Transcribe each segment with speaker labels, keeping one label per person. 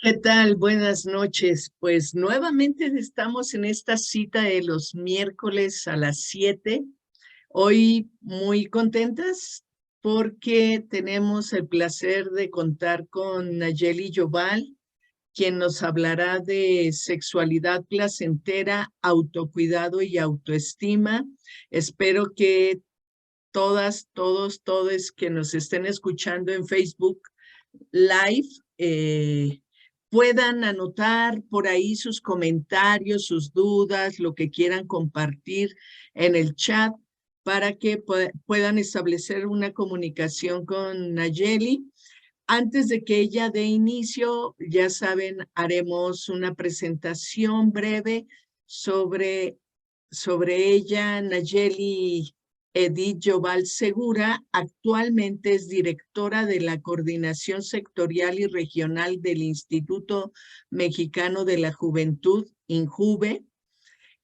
Speaker 1: ¿Qué tal? Buenas noches. Pues nuevamente estamos en esta cita de los miércoles a las 7. Hoy muy contentas porque tenemos el placer de contar con Nayeli Yoval, quien nos hablará de sexualidad placentera, autocuidado y autoestima. Espero que todas, todos, todes que nos estén escuchando en Facebook Live puedan anotar por ahí sus comentarios, sus dudas, lo que quieran compartir en el chat para que puedan establecer una comunicación con Nayeli. Antes de que ella dé inicio, ya saben, haremos una presentación breve sobre, sobre ella. Nayeli Edith Yoval Segura actualmente es directora de la Coordinación Sectorial y Regional del Instituto Mexicano de la Juventud, INJUVE.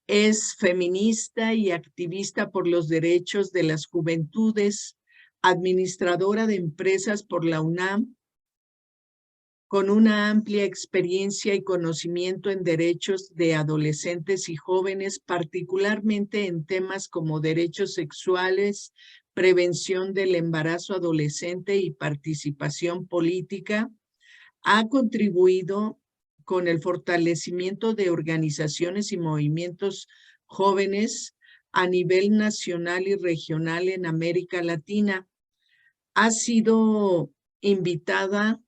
Speaker 1: Es feminista y activista por los derechos de las juventudes, administradora de empresas por la UNAM, con una amplia experiencia y conocimiento en derechos de adolescentes y jóvenes, particularmente en temas como derechos sexuales, prevención del embarazo adolescente y participación política. Ha contribuido con el fortalecimiento de organizaciones y movimientos jóvenes a nivel nacional y regional en América Latina. Ha sido invitada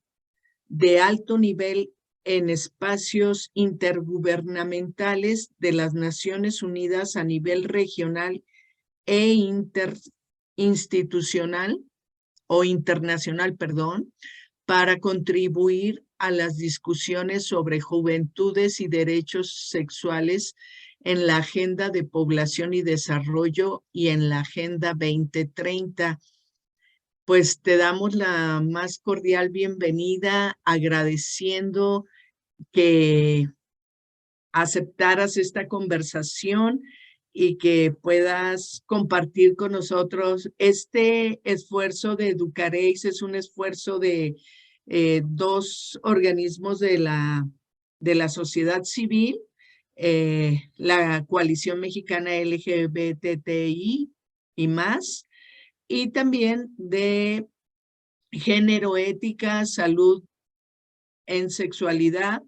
Speaker 1: de alto nivel en espacios intergubernamentales de las Naciones Unidas a nivel regional e interinstitucional o internacional, perdón, para contribuir a las discusiones sobre juventudes y derechos sexuales en la Agenda de Población y Desarrollo y en la Agenda 2030. Pues te damos la más cordial bienvenida, agradeciendo que aceptaras esta conversación y que puedas compartir con nosotros este esfuerzo de Educareis. Es un esfuerzo de dos organismos de la sociedad civil, la Coalición Mexicana LGBTI y más, y también de género, ética, salud en sexualidad,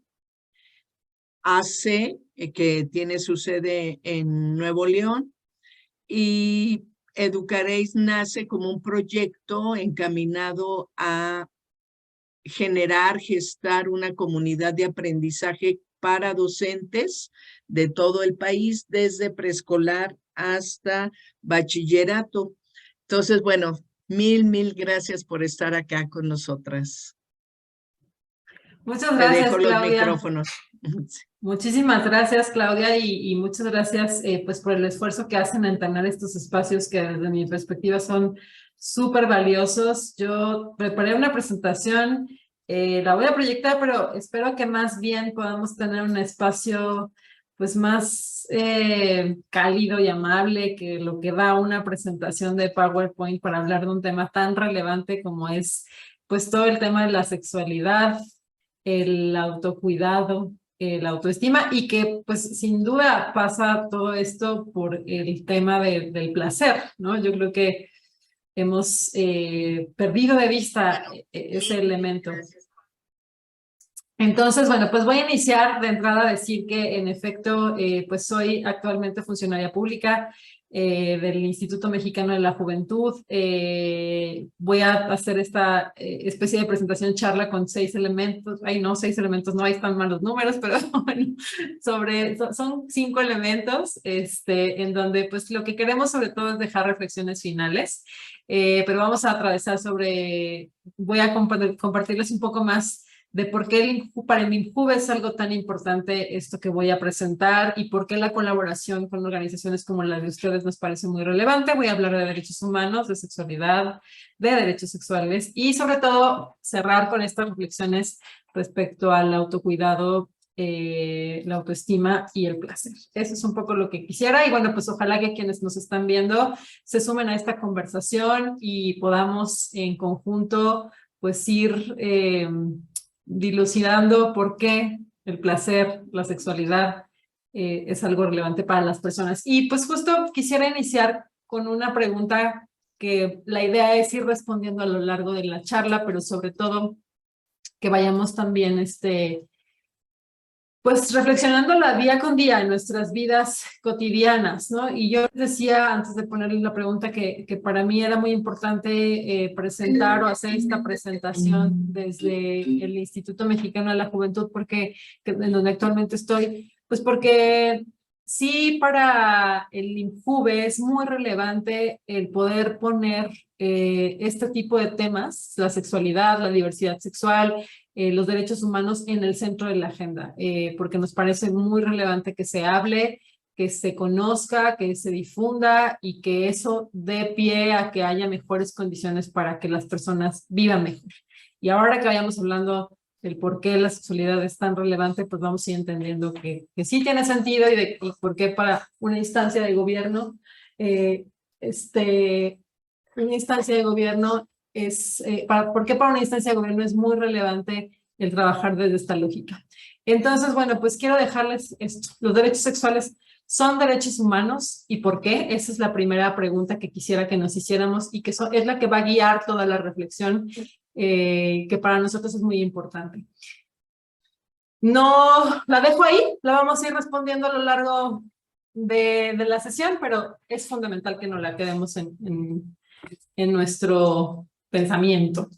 Speaker 1: AC, que tiene su sede en Nuevo León, y Educareis nace como un proyecto encaminado a generar, gestar una comunidad de aprendizaje para docentes de todo el país, desde preescolar hasta bachillerato. Entonces, bueno, mil gracias por estar acá con nosotras.
Speaker 2: Muchas
Speaker 1: Te
Speaker 2: gracias,
Speaker 1: dejo los
Speaker 2: Claudia.
Speaker 1: micrófonos.
Speaker 2: Muchísimas gracias, Claudia, y muchas gracias pues por el esfuerzo que hacen en tener estos espacios que desde mi perspectiva son súper valiosos. Yo preparé una presentación, la voy a proyectar, pero espero que más bien podamos tener un espacio pues más cálido y amable que lo que da una presentación de PowerPoint para hablar de un tema tan relevante como es pues todo el tema de la sexualidad, el autocuidado, la autoestima, y que pues sin duda pasa todo esto por el tema del placer, ¿no? Yo creo que hemos perdido de vista ese elemento. Entonces, bueno, pues voy a iniciar de entrada a decir que en efecto, pues soy actualmente funcionaria pública del Instituto Mexicano de la Juventud. Voy a hacer esta especie de presentación charla con 6 elementos. Ay, no, 6 elementos, no, ahí están mal los números, pero bueno, son 5 elementos en donde pues lo que queremos sobre todo es dejar reflexiones finales, pero vamos a atravesar voy a compartirles un poco más de por qué para el INJUVE es algo tan importante esto que voy a presentar y por qué la colaboración con organizaciones como la de ustedes nos parece muy relevante. Voy a hablar de derechos humanos, de sexualidad, de derechos sexuales y sobre todo cerrar con estas reflexiones respecto al autocuidado, la autoestima y el placer. Eso es un poco lo que quisiera y bueno, pues ojalá que quienes nos están viendo se sumen a esta conversación y podamos en conjunto pues ir dilucidando por qué el placer, la sexualidad es algo relevante para las personas. Y pues justo quisiera iniciar con una pregunta que la idea es ir respondiendo a lo largo de la charla, pero sobre todo que vayamos también pues reflexionando la día con día en nuestras vidas cotidianas, ¿no? Y yo decía antes de ponerle la pregunta que para mí era muy importante presentar o hacer esta presentación desde el Instituto Mexicano de la Juventud, en donde actualmente estoy, pues porque sí, para el INJUVE es muy relevante el poder poner este tipo de temas, la sexualidad, la diversidad sexual, los derechos humanos en el centro de la agenda, porque nos parece muy relevante que se hable, que se conozca, que se difunda y que eso dé pie a que haya mejores condiciones para que las personas vivan mejor. Y ahora que vayamos hablando del por qué la sexualidad es tan relevante, pues vamos a ir entendiendo que sí tiene sentido y por qué para una instancia de gobierno, una instancia de gobierno ¿por qué para una instancia de gobierno es muy relevante el trabajar desde esta lógica? Entonces, bueno, pues quiero dejarles esto. Los derechos sexuales son derechos humanos, ¿y por qué? Esa es la primera pregunta que quisiera que nos hiciéramos y que es la que va a guiar toda la reflexión, que para nosotros es muy importante. No la dejo ahí, la vamos a ir respondiendo a lo largo de la sesión, pero es fundamental que no la quedemos en nuestro pensamiento.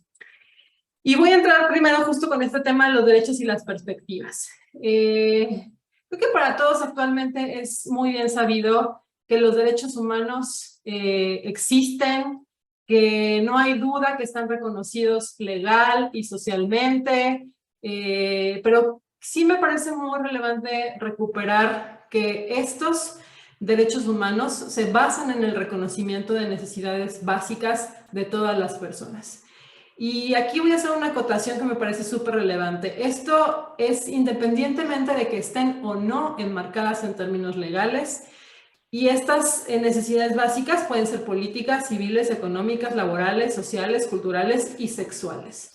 Speaker 2: Y voy a entrar primero justo con este tema de los derechos y las perspectivas. Creo que para todos actualmente es muy bien sabido que los derechos humanos existen, que no hay duda que están reconocidos legal y socialmente, pero sí me parece muy relevante recuperar que estos derechos humanos se basan en el reconocimiento de necesidades básicas de todas las personas. Y aquí voy a hacer una acotación que me parece súper relevante. Esto es independientemente de que estén o no enmarcadas en términos legales, y estas necesidades básicas pueden ser políticas, civiles, económicas, laborales, sociales, culturales y sexuales.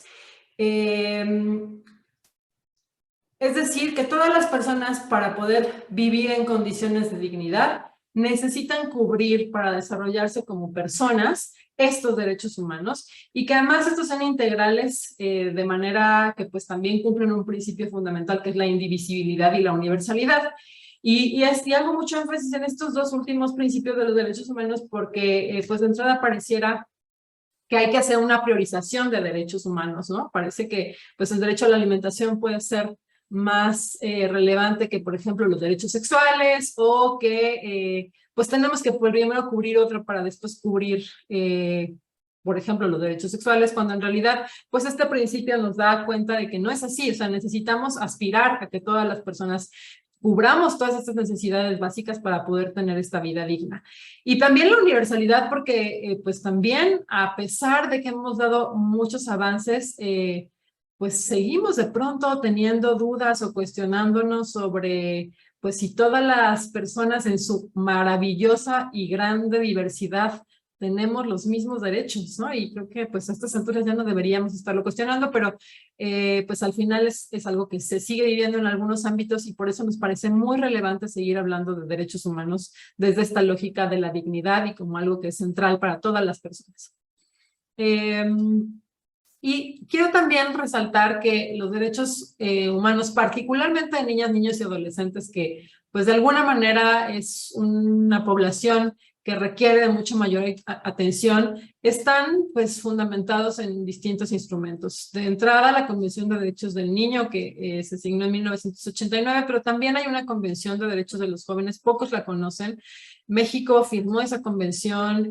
Speaker 2: Es decir, que todas las personas, para poder vivir en condiciones de dignidad, necesitan cubrir para desarrollarse como personas estos derechos humanos, y que además estos son integrales de manera que pues también cumplen un principio fundamental, que es la indivisibilidad y la universalidad. Y hago mucho énfasis en estos dos últimos principios de los derechos humanos porque pues de entrada pareciera que hay que hacer una priorización de derechos humanos, ¿no? Parece que pues el derecho a la alimentación puede ser más relevante que, por ejemplo, los derechos sexuales, o que pues tenemos que primero cubrir otro para después cubrir, por ejemplo, los derechos sexuales, cuando en realidad, pues este principio nos da cuenta de que no es así. O sea, necesitamos aspirar a que todas las personas cubramos todas estas necesidades básicas para poder tener esta vida digna. Y también la universalidad, porque pues también, a pesar de que hemos dado muchos avances, pues seguimos de pronto teniendo dudas o cuestionándonos sobre pues si todas las personas en su maravillosa y grande diversidad tenemos los mismos derechos, ¿no? Y creo que pues a estas alturas ya no deberíamos estarlo cuestionando, pero pues al final es algo que se sigue viviendo en algunos ámbitos, y por eso nos parece muy relevante seguir hablando de derechos humanos desde esta lógica de la dignidad y como algo que es central para todas las personas. Y quiero también resaltar que los derechos humanos, particularmente de niñas, niños y adolescentes, que pues de alguna manera es una población que requiere de mucho mayor atención, están pues fundamentados en distintos instrumentos. De entrada, la Convención de Derechos del Niño, que se signó en 1989, pero también hay una Convención de Derechos de los Jóvenes, pocos la conocen. México firmó esa convención,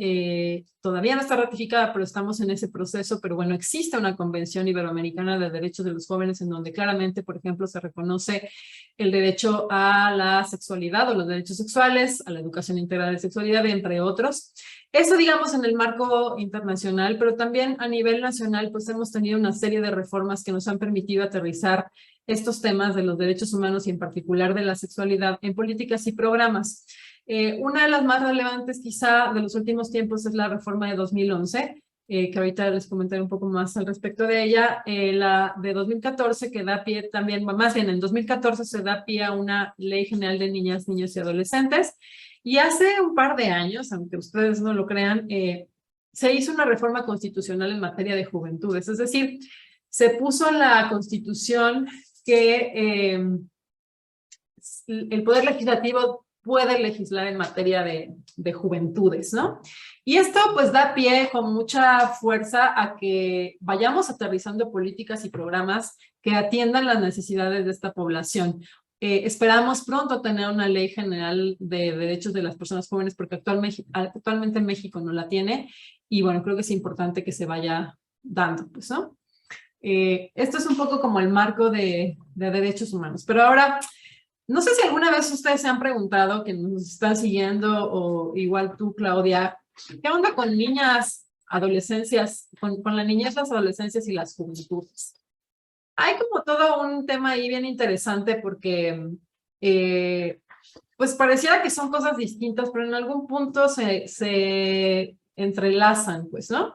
Speaker 2: todavía no está ratificada, pero estamos en ese proceso. Pero bueno, existe una Convención Iberoamericana de Derechos de los Jóvenes en donde claramente, por ejemplo, se reconoce el derecho a la sexualidad o los derechos sexuales, a la educación integral de sexualidad, entre otros. Eso, digamos, en el marco internacional, pero también a nivel nacional, pues hemos tenido una serie de reformas que nos han permitido aterrizar estos temas de los derechos humanos y en particular de la sexualidad en políticas y programas. Una de las más relevantes quizá de los últimos tiempos es la reforma de 2011, que ahorita les comentaré un poco más al respecto de ella, la de 2014 que da pie también, más bien en 2014 se da pie a una Ley General de Niñas, Niños y Adolescentes, y hace un par de años, aunque ustedes no lo crean, se hizo una reforma constitucional en materia de juventudes, es decir, se puso en la Constitución que el Poder Legislativo puede legislar en materia de juventudes, ¿no? Y esto pues da pie con mucha fuerza a que vayamos aterrizando políticas y programas que atiendan las necesidades de esta población. Esperamos pronto tener una ley general de derechos de las personas jóvenes porque actualmente en México no la tiene y bueno, creo que es importante que se vaya dando, pues, ¿no? Esto es un poco como el marco de derechos humanos, pero ahora no sé si alguna vez ustedes se han preguntado, que nos están siguiendo, o igual tú, Claudia, ¿qué onda con niñas, adolescencias, con la niñez, las adolescencias y las juventudes? Hay como todo un tema ahí bien interesante porque pues pareciera que son cosas distintas, pero en algún punto se entrelazan, pues, ¿no?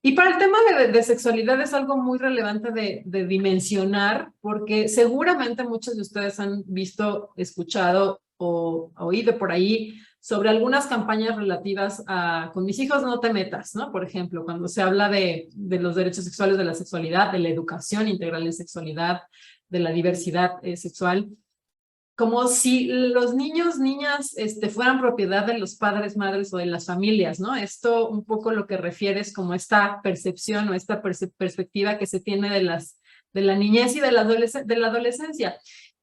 Speaker 2: Y para el tema de sexualidad es algo muy relevante de dimensionar, porque seguramente muchos de ustedes han visto, escuchado o oído por ahí sobre algunas campañas relativas a con mis hijos no te metas, ¿no? Por ejemplo, cuando se habla de los derechos sexuales, de la sexualidad, de la educación integral en sexualidad, de la diversidad sexual, como si los niños, niñas, fueran propiedad de los padres, madres o de las familias, ¿no? Esto un poco lo que refiere es como esta percepción o esta perspectiva que se tiene de la niñez y de la adolescencia.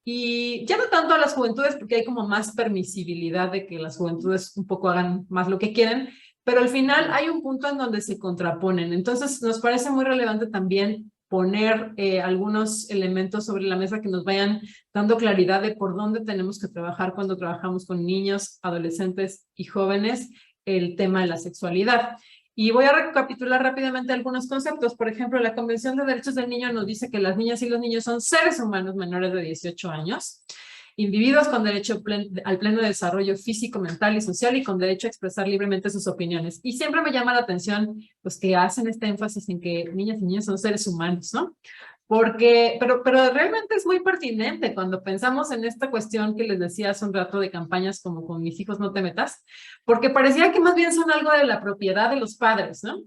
Speaker 2: Y ya no tanto a las juventudes, porque hay como más permisibilidad de que las juventudes un poco hagan más lo que quieren, pero al final hay un punto en donde se contraponen. Entonces, nos parece muy relevante también poner algunos elementos sobre la mesa que nos vayan dando claridad de por dónde tenemos que trabajar cuando trabajamos con niños, adolescentes y jóvenes el tema de la sexualidad. Y voy a recapitular rápidamente algunos conceptos. Por ejemplo, la Convención de Derechos del Niño nos dice que las niñas y los niños son seres humanos menores de 18 años, individuos con derecho al pleno desarrollo físico, mental y social y con derecho a expresar libremente sus opiniones. Y siempre me llama la atención pues, que hacen este énfasis en que niñas y niños son seres humanos, ¿no? Pero realmente es muy pertinente cuando pensamos en esta cuestión que les decía hace un rato de campañas como con mis hijos no te metas, porque parecía que más bien son algo de la propiedad de los padres, ¿no?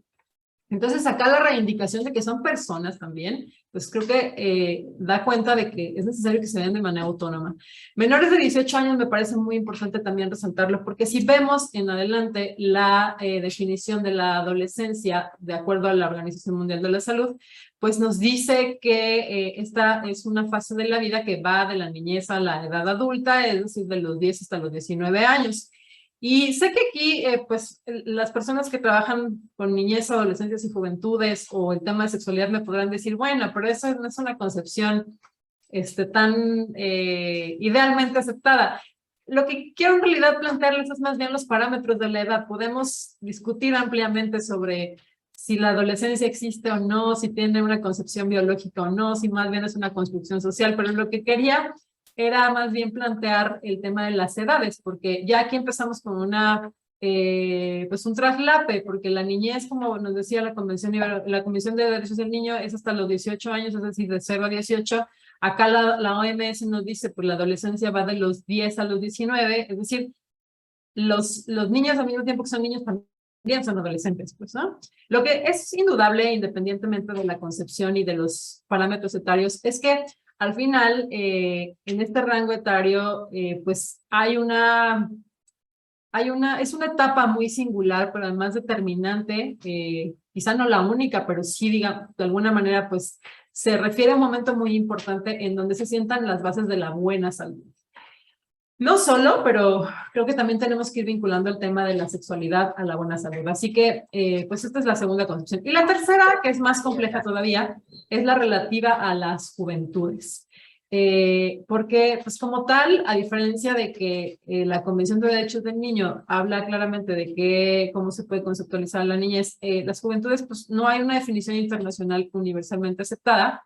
Speaker 2: Entonces, acá la reivindicación de que son personas también, pues creo que da cuenta de que es necesario que se vean de manera autónoma. Menores de 18 años me parece muy importante también resaltarlo, porque si vemos en adelante la definición de la adolescencia, de acuerdo a la Organización Mundial de la Salud, pues nos dice que esta es una fase de la vida que va de la niñez a la edad adulta, es decir, de los 10 hasta los 19 años. Y sé que aquí, pues, las personas que trabajan con niñez, adolescencias y juventudes o el tema de sexualidad me podrán decir, bueno, pero eso no es una concepción tan idealmente aceptada. Lo que quiero en realidad plantearles es más bien los parámetros de la edad. Podemos discutir ampliamente sobre si la adolescencia existe o no, si tiene una concepción biológica o no, si más bien es una construcción social, pero lo que quería era más bien plantear el tema de las edades, porque ya aquí empezamos con pues un traslape, porque la niñez, como nos decía la Convención de Derechos del Niño, es hasta los 18 años, es decir, de 0 a 18. Acá la OMS nos dice, pues la adolescencia va de los 10 a los 19, es decir, los niños al mismo tiempo que son niños también son adolescentes, pues, ¿no? Lo que es indudable, independientemente de la concepción y de los parámetros etarios, es que al final, en este rango etario, pues es una etapa muy singular, pero además determinante, quizá no la única, pero sí, diga, de alguna manera, pues se refiere a un momento muy importante en donde se sientan las bases de la buena salud. No solo, pero creo que también tenemos que ir vinculando el tema de la sexualidad a la buena salud. Así que, pues esta es la segunda concepción. Y la tercera, que es más compleja todavía, es la relativa a las juventudes. Porque, pues como tal, a diferencia de que la Convención de Derechos del Niño habla claramente de cómo se puede conceptualizar la niñez, las juventudes, pues no hay una definición internacional universalmente aceptada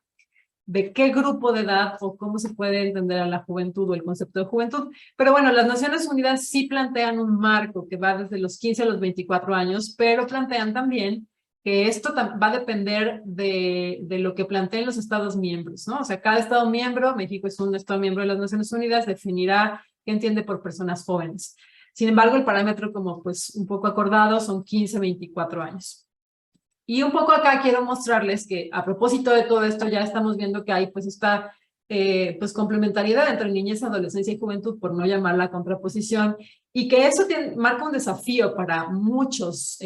Speaker 2: de qué grupo de edad o cómo se puede entender a la juventud o el concepto de juventud. Pero bueno, las Naciones Unidas sí plantean un marco que va desde los 15 a los 24 años, pero plantean también que esto va a depender de lo que planteen los Estados miembros, ¿no? O sea, cada Estado miembro, México es un Estado miembro de las Naciones Unidas, definirá qué entiende por personas jóvenes. Sin embargo, el parámetro, como pues un poco acordado, son 15, 24 años. Y un poco acá quiero mostrarles que a propósito de todo esto ya estamos viendo que hay pues esta pues complementariedad entre niñez, adolescencia y juventud, por no llamarla contraposición, y que eso marca un desafío para muchas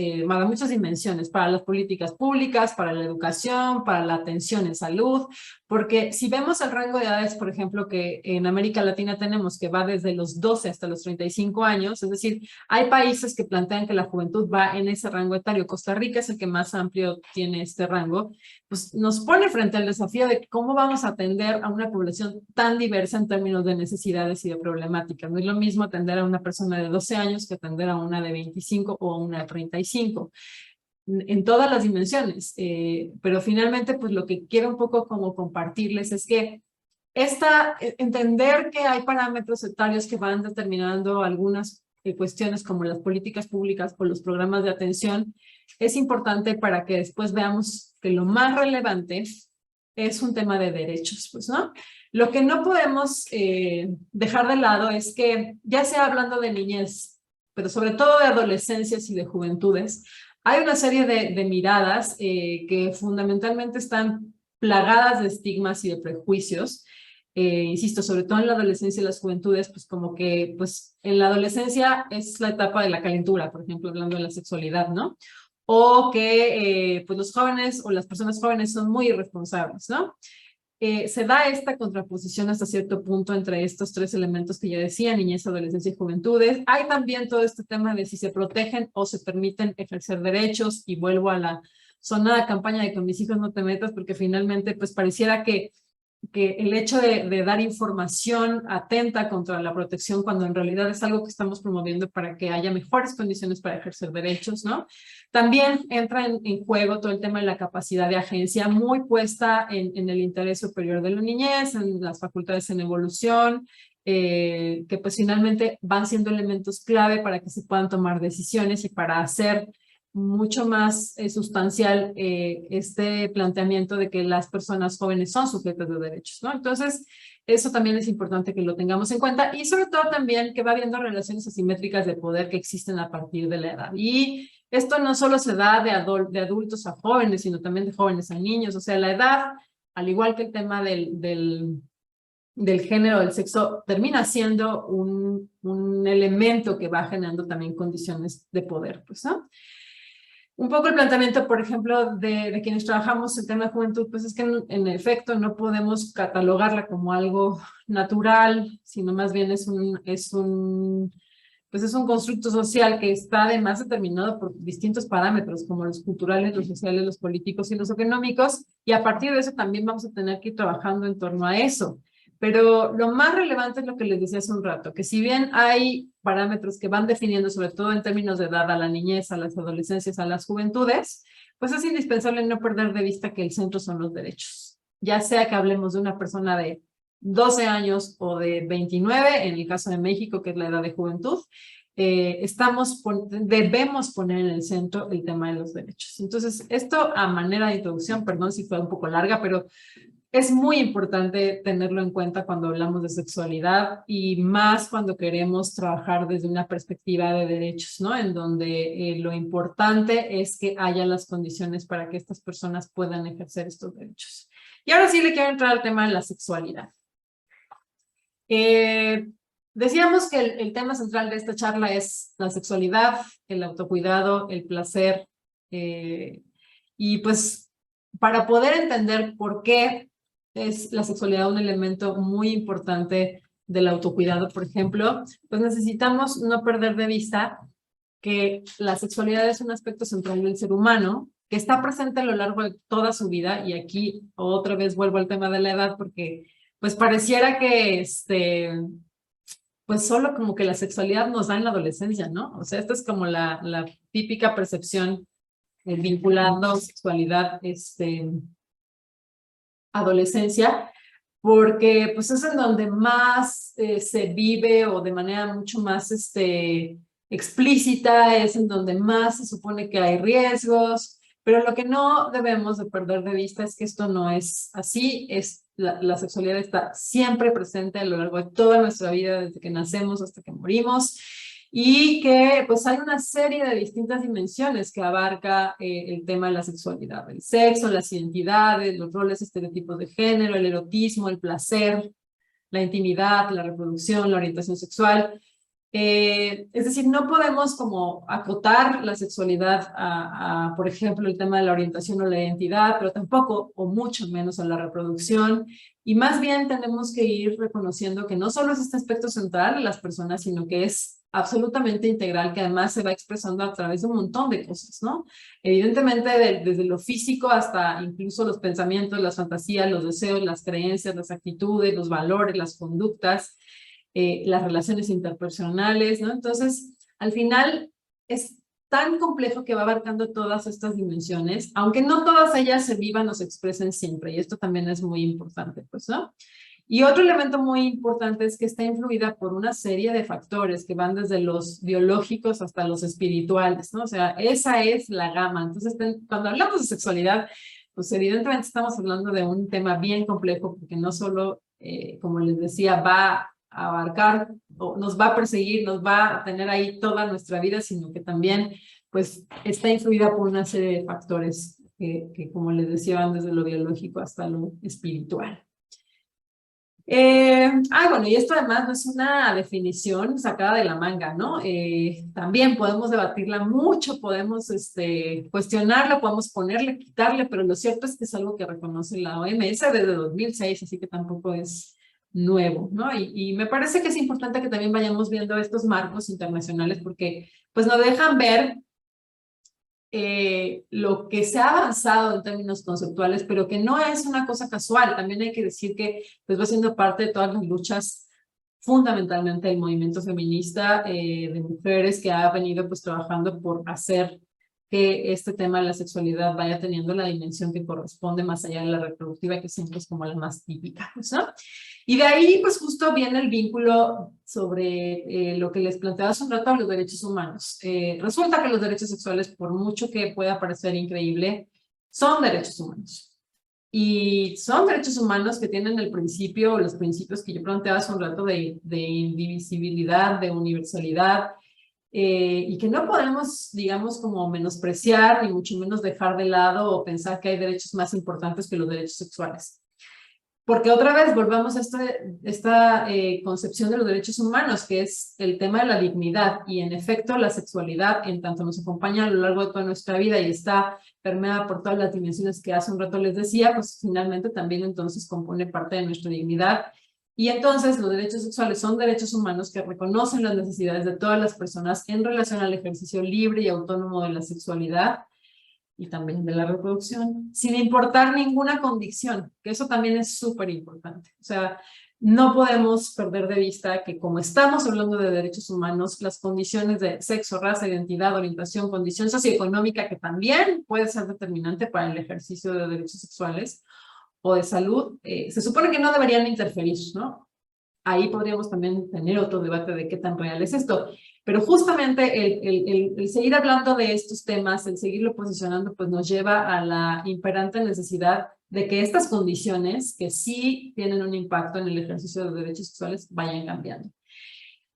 Speaker 2: dimensiones, para las políticas públicas, para la educación, para la atención en salud, porque si vemos el rango de edades, por ejemplo, que en América Latina tenemos, que va desde los 12 hasta los 35 años, es decir, hay países que plantean que la juventud va en ese rango etario. Costa Rica es el que más amplio tiene este rango, pues nos pone frente al desafío de cómo vamos a atender a una población tan diversa en términos de necesidades y de problemáticas. No es lo mismo atender a una persona de 12 años que atender a una de 25 o a una de 35. En todas las dimensiones, pero finalmente pues lo que quiero un poco como compartirles es que entender que hay parámetros etarios que van determinando algunas cuestiones como las políticas públicas o los programas de atención es importante para que después veamos que lo más relevante es un tema de derechos, pues, ¿no? Lo que no podemos dejar de lado es que, ya sea hablando de niñez, pero sobre todo de adolescencias y de juventudes, hay una serie de miradas que fundamentalmente están plagadas de estigmas y de prejuicios. Insisto, sobre todo en la adolescencia y las juventudes, pues como que pues en la adolescencia es la etapa de la calentura, por ejemplo, hablando de la sexualidad, ¿no? O que pues los jóvenes o las personas jóvenes son muy irresponsables, ¿no? Se da esta contraposición hasta cierto punto entre estos tres elementos que ya decía, niñez, adolescencia y juventudes. Hay también todo este tema de si se protegen o se permiten ejercer derechos, y vuelvo a la sonada campaña de con mis hijos no te metas, porque finalmente pues pareciera que el hecho de dar información atenta contra la protección, cuando en realidad es algo que estamos promoviendo para que haya mejores condiciones para ejercer derechos, ¿no? También entra en juego todo el tema de la capacidad de agencia, muy puesta en el interés superior de la niñez, en las facultades en evolución, que pues finalmente van siendo elementos clave para que se puedan tomar decisiones y para hacer mucho más sustancial este planteamiento de que las personas jóvenes son sujetos de derechos, ¿no? Entonces, eso también es importante que lo tengamos en cuenta, y sobre todo también que va habiendo relaciones asimétricas de poder que existen a partir de la edad. Y esto no solo se da de adultos a jóvenes, sino también de jóvenes a niños. O sea, la edad, al igual que el tema del género, del sexo, termina siendo un elemento que va generando también condiciones de poder, pues, ¿no? Un poco el planteamiento, por ejemplo, de quienes trabajamos el tema de juventud, pues es que en efecto no podemos catalogarla como algo natural, sino más bien es un constructo social que está además determinado por distintos parámetros, como los culturales, los sociales, los políticos y los económicos, y a partir de eso también vamos a tener que ir trabajando en torno a eso. Pero lo más relevante es lo que les decía hace un rato, que si bien hay parámetros que van definiendo, sobre todo en términos de edad, a la niñez, a las adolescencias, a las juventudes, pues es indispensable no perder de vista que el centro son los derechos. Ya sea que hablemos de una persona de 12 años o de 29, en el caso de México, que es la edad de juventud, debemos poner en el centro el tema de los derechos. Entonces, esto a manera de introducción, perdón si fue un poco larga, pero es muy importante tenerlo en cuenta cuando hablamos de sexualidad, y más cuando queremos trabajar desde una perspectiva de derechos, ¿no? En donde lo importante es que haya las condiciones para que estas personas puedan ejercer estos derechos. Y ahora sí le quiero entrar al tema de la sexualidad. Decíamos que el tema central de esta charla es la sexualidad, el autocuidado, el placer, y pues para poder entender por qué es la sexualidad un elemento muy importante del autocuidado, por ejemplo, pues necesitamos no perder de vista que la sexualidad es un aspecto central del ser humano, que está presente a lo largo de toda su vida, y aquí otra vez vuelvo al tema de la edad, porque pues pareciera que pues solo como que la sexualidad nos da en la adolescencia, ¿no? O sea, esta es como la típica percepción vinculando sexualidad, adolescencia, porque pues es en donde más se vive, o de manera mucho más explícita, es en donde más se supone que hay riesgos, Pero lo que no debemos de perder de vista es que esto no es así, la sexualidad está siempre presente a lo largo de toda nuestra vida, desde que nacemos hasta que morimos, y que pues hay una serie de distintas dimensiones que abarca el tema de la sexualidad, el sexo, las identidades, los roles, estereotipos de género, el erotismo, el placer, la intimidad, la reproducción, la orientación sexual. Es decir, no podemos como acotar la sexualidad por ejemplo, el tema de la orientación o la identidad, pero tampoco, o mucho menos, a la reproducción. Y más bien tenemos que ir reconociendo que no solo es este aspecto central de las personas, sino que es absolutamente integral, que además se va expresando a través de un montón de cosas, ¿no? Evidentemente, desde lo físico hasta incluso los pensamientos, las fantasías, los deseos, las creencias, las actitudes, los valores, las conductas, las relaciones interpersonales, ¿no? Entonces, al final es tan complejo que va abarcando todas estas dimensiones, aunque no todas ellas se vivan o se expresen siempre, y esto también es muy importante, pues, ¿no? Y otro elemento muy importante es que está influida por una serie de factores que van desde los biológicos hasta los espirituales, ¿no? O sea, esa es la gama. Entonces, cuando hablamos de sexualidad, pues evidentemente estamos hablando de un tema bien complejo, porque no solo, como les decía, va a abarcar, o nos va a perseguir, nos va a tener ahí toda nuestra vida, sino que también, pues, está influida por una serie de factores que como les decía, van desde lo biológico hasta lo espiritual. Bueno, y esto además no es una definición sacada de la manga, ¿no? También podemos debatirla mucho, podemos cuestionarla, podemos ponerle, quitarle, pero lo cierto es que es algo que reconoce la OMS desde 2006, así que tampoco es nuevo, ¿no? Y me parece que es importante que también vayamos viendo estos marcos internacionales porque pues nos dejan ver lo que se ha avanzado en términos conceptuales, pero que no es una cosa casual. También hay que decir que pues, va siendo parte de todas las luchas, fundamentalmente del movimiento feminista de mujeres que ha venido pues trabajando por hacer que este tema de la sexualidad vaya teniendo la dimensión que corresponde más allá de la reproductiva, que siempre es como la más típica, ¿no? Y de ahí, pues justo viene el vínculo sobre lo que les planteaba hace un rato, los derechos humanos. Resulta que los derechos sexuales, por mucho que pueda parecer increíble, son derechos humanos. Y son derechos humanos que tienen el principio, los principios que yo planteaba hace un rato de indivisibilidad, de universalidad, y que no podemos, digamos, como menospreciar, ni mucho menos dejar de lado o pensar que hay derechos más importantes que los derechos sexuales. Porque otra vez volvamos a esta concepción de los derechos humanos, que es el tema de la dignidad, y en efecto la sexualidad, en tanto nos acompaña a lo largo de toda nuestra vida y está permeada por todas las dimensiones que hace un rato les decía, pues finalmente también entonces compone parte de nuestra dignidad. Y entonces los derechos sexuales son derechos humanos que reconocen las necesidades de todas las personas en relación al ejercicio libre y autónomo de la sexualidad y también de la reproducción, sin importar ninguna condición, que eso también es súper importante. O sea, no podemos perder de vista que como estamos hablando de derechos humanos, las condiciones de sexo, raza, identidad, orientación, condición socioeconómica, que también puede ser determinante para el ejercicio de derechos sexuales o de salud, se supone que no deberían interferir, ¿no? Ahí podríamos también tener otro debate de qué tan real es esto. Pero justamente el seguir hablando de estos temas, el seguirlo posicionando, pues nos lleva a la imperante necesidad de que estas condiciones, que sí tienen un impacto en el ejercicio de derechos sexuales, vayan cambiando.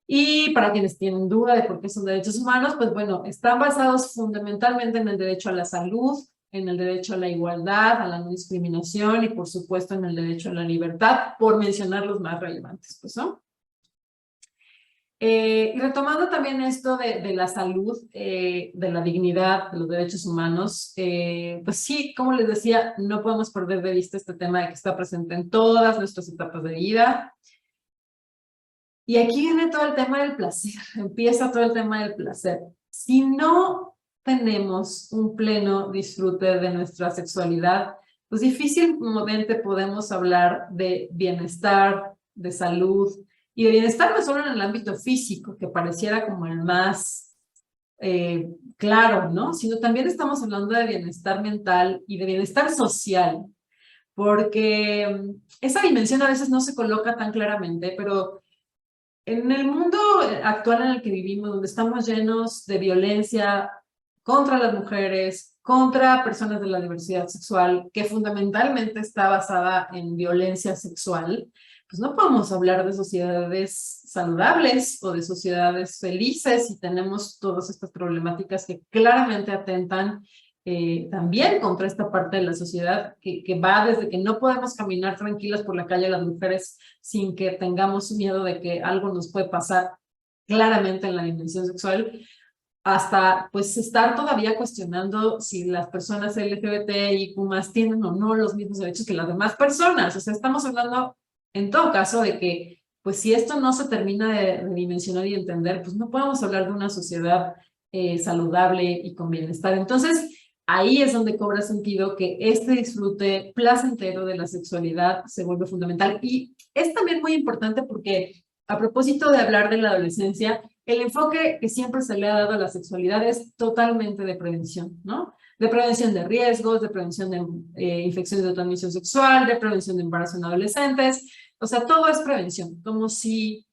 Speaker 2: Y para quienes tienen duda de por qué son derechos humanos, pues bueno, están basados fundamentalmente en el derecho a la salud, en el derecho a la igualdad, a la no discriminación y por supuesto en el derecho a la libertad, por mencionar los más relevantes, pues, ¿no? Y retomando también esto de la salud, de la dignidad, de los derechos humanos, pues sí, como les decía, no podemos perder de vista este tema de que está presente en todas nuestras etapas de vida. Y aquí viene todo el tema del placer, empieza todo el tema del placer. Si no tenemos un pleno disfrute de nuestra sexualidad, pues difícilmente podemos hablar de bienestar, de salud, y de bienestar no solo en el ámbito físico, que pareciera como el más claro, ¿no? Sino también estamos hablando de bienestar mental y de bienestar social, porque esa dimensión a veces no se coloca tan claramente, pero en el mundo actual en el que vivimos, donde estamos llenos de violencia contra las mujeres, contra personas de la diversidad sexual, que fundamentalmente está basada en violencia sexual, pues no podemos hablar de sociedades saludables o de sociedades felices si tenemos todas estas problemáticas que claramente atentan también contra esta parte de la sociedad que va desde que no podemos caminar tranquilas por la calle las mujeres sin que tengamos miedo de que algo nos puede pasar claramente en la dimensión sexual, hasta pues estar todavía cuestionando si las personas LGBTIQ+ tienen o no los mismos derechos que las demás personas. O sea, estamos hablando en todo caso de que pues si esto no se termina de dimensionar y entender, pues no podemos hablar de una sociedad saludable y con bienestar. Entonces, ahí es donde cobra sentido que este disfrute placentero de la sexualidad se vuelve fundamental. Y es también muy importante porque, a propósito de hablar de la adolescencia, el enfoque que siempre se le ha dado a la sexualidad es totalmente de prevención, ¿no? De prevención de riesgos, de prevención de infecciones de transmisión sexual, de prevención de embarazo en adolescentes. O sea, todo es prevención, como si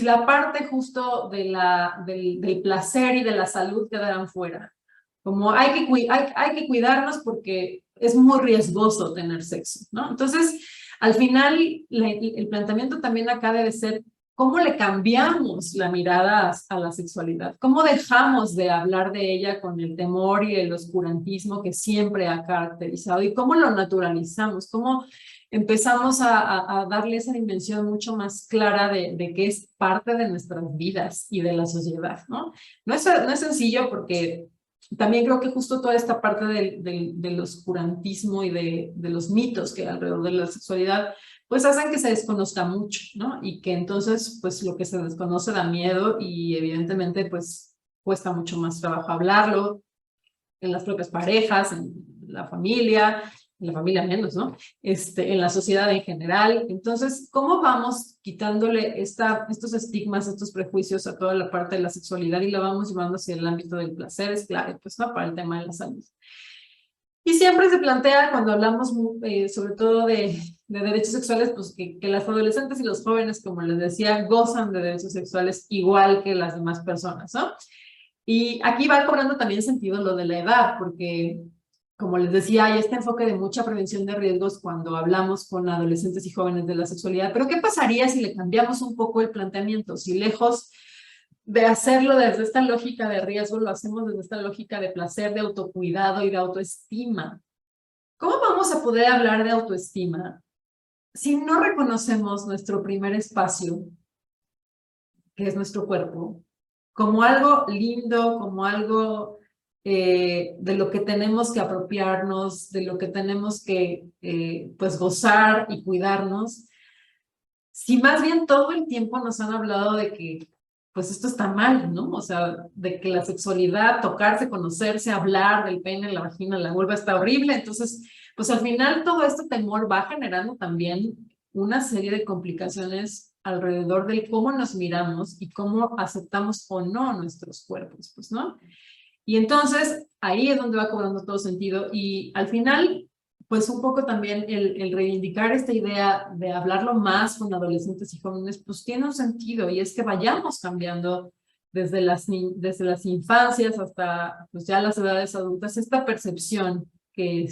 Speaker 2: la parte justo de del placer y de la salud quedaran fuera. Como hay que cuidarnos porque es muy riesgoso tener sexo, ¿no? Entonces, al final, el planteamiento también acá debe ser cómo le cambiamos la mirada a la sexualidad, cómo dejamos de hablar de ella con el temor y el oscurantismo que siempre ha caracterizado y cómo lo naturalizamos, cómo empezamos a darle esa dimensión mucho más clara de que es parte de nuestras vidas y de la sociedad, ¿no? No es sencillo porque también creo que justo toda esta parte del oscurantismo y de los mitos que hay alrededor de la sexualidad, pues hacen que se desconozca mucho, ¿no? Y que entonces, pues lo que se desconoce da miedo y evidentemente, pues cuesta mucho más trabajo hablarlo en las propias parejas, en la familia menos, ¿no? En la sociedad en general. Entonces, ¿cómo vamos quitándole estos estigmas, estos prejuicios a toda la parte de la sexualidad y la vamos llevando hacia el ámbito del placer? Es clave, pues, ¿no? Para el tema de la salud. Y siempre se plantea cuando hablamos sobre todo de derechos sexuales, pues que las adolescentes y los jóvenes, como les decía, gozan de derechos sexuales igual que las demás personas, ¿no? Y aquí va cobrando también sentido lo de la edad, porque como les decía, hay este enfoque de mucha prevención de riesgos cuando hablamos con adolescentes y jóvenes de la sexualidad. Pero ¿qué pasaría si le cambiamos un poco el planteamiento? Si lejos de hacerlo desde esta lógica de riesgo, lo hacemos desde esta lógica de placer, de autocuidado y de autoestima. ¿Cómo vamos a poder hablar de autoestima si no reconocemos nuestro primer espacio, que es nuestro cuerpo, como algo lindo, como algo de lo que tenemos que apropiarnos, de lo que tenemos que pues gozar y cuidarnos? Si más bien todo el tiempo nos han hablado de que pues esto está mal, ¿no? O sea, de que la sexualidad, tocarse, conocerse, hablar del pene, la vagina, la vulva está horrible. Entonces, pues al final todo este temor va generando también una serie de complicaciones alrededor de cómo nos miramos y cómo aceptamos o no nuestros cuerpos, pues, ¿no? Y entonces ahí es donde va cobrando todo sentido y al final, pues un poco también el reivindicar esta idea de hablarlo más con adolescentes y jóvenes, pues tiene un sentido y es que vayamos cambiando desde las infancias hasta pues ya las edades adultas esta percepción que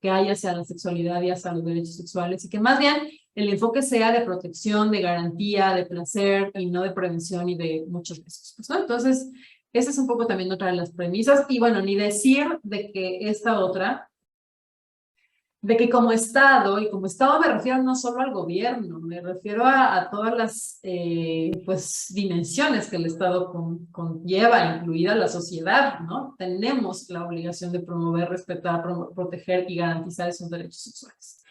Speaker 2: hay hacia la sexualidad y hacia los derechos sexuales y que más bien el enfoque sea de protección, de garantía, de placer y no de prevención y de muchos riesgos, pues, ¿no? Entonces, esa es un poco también otra de las premisas. Y bueno, ni decir de que esta otra, de que como Estado, y como Estado me refiero no solo al gobierno, me refiero a todas las pues, dimensiones que el Estado conlleva, incluida la sociedad, ¿no? Tenemos la obligación de promover, respetar, proteger y garantizar esos derechos sexuales.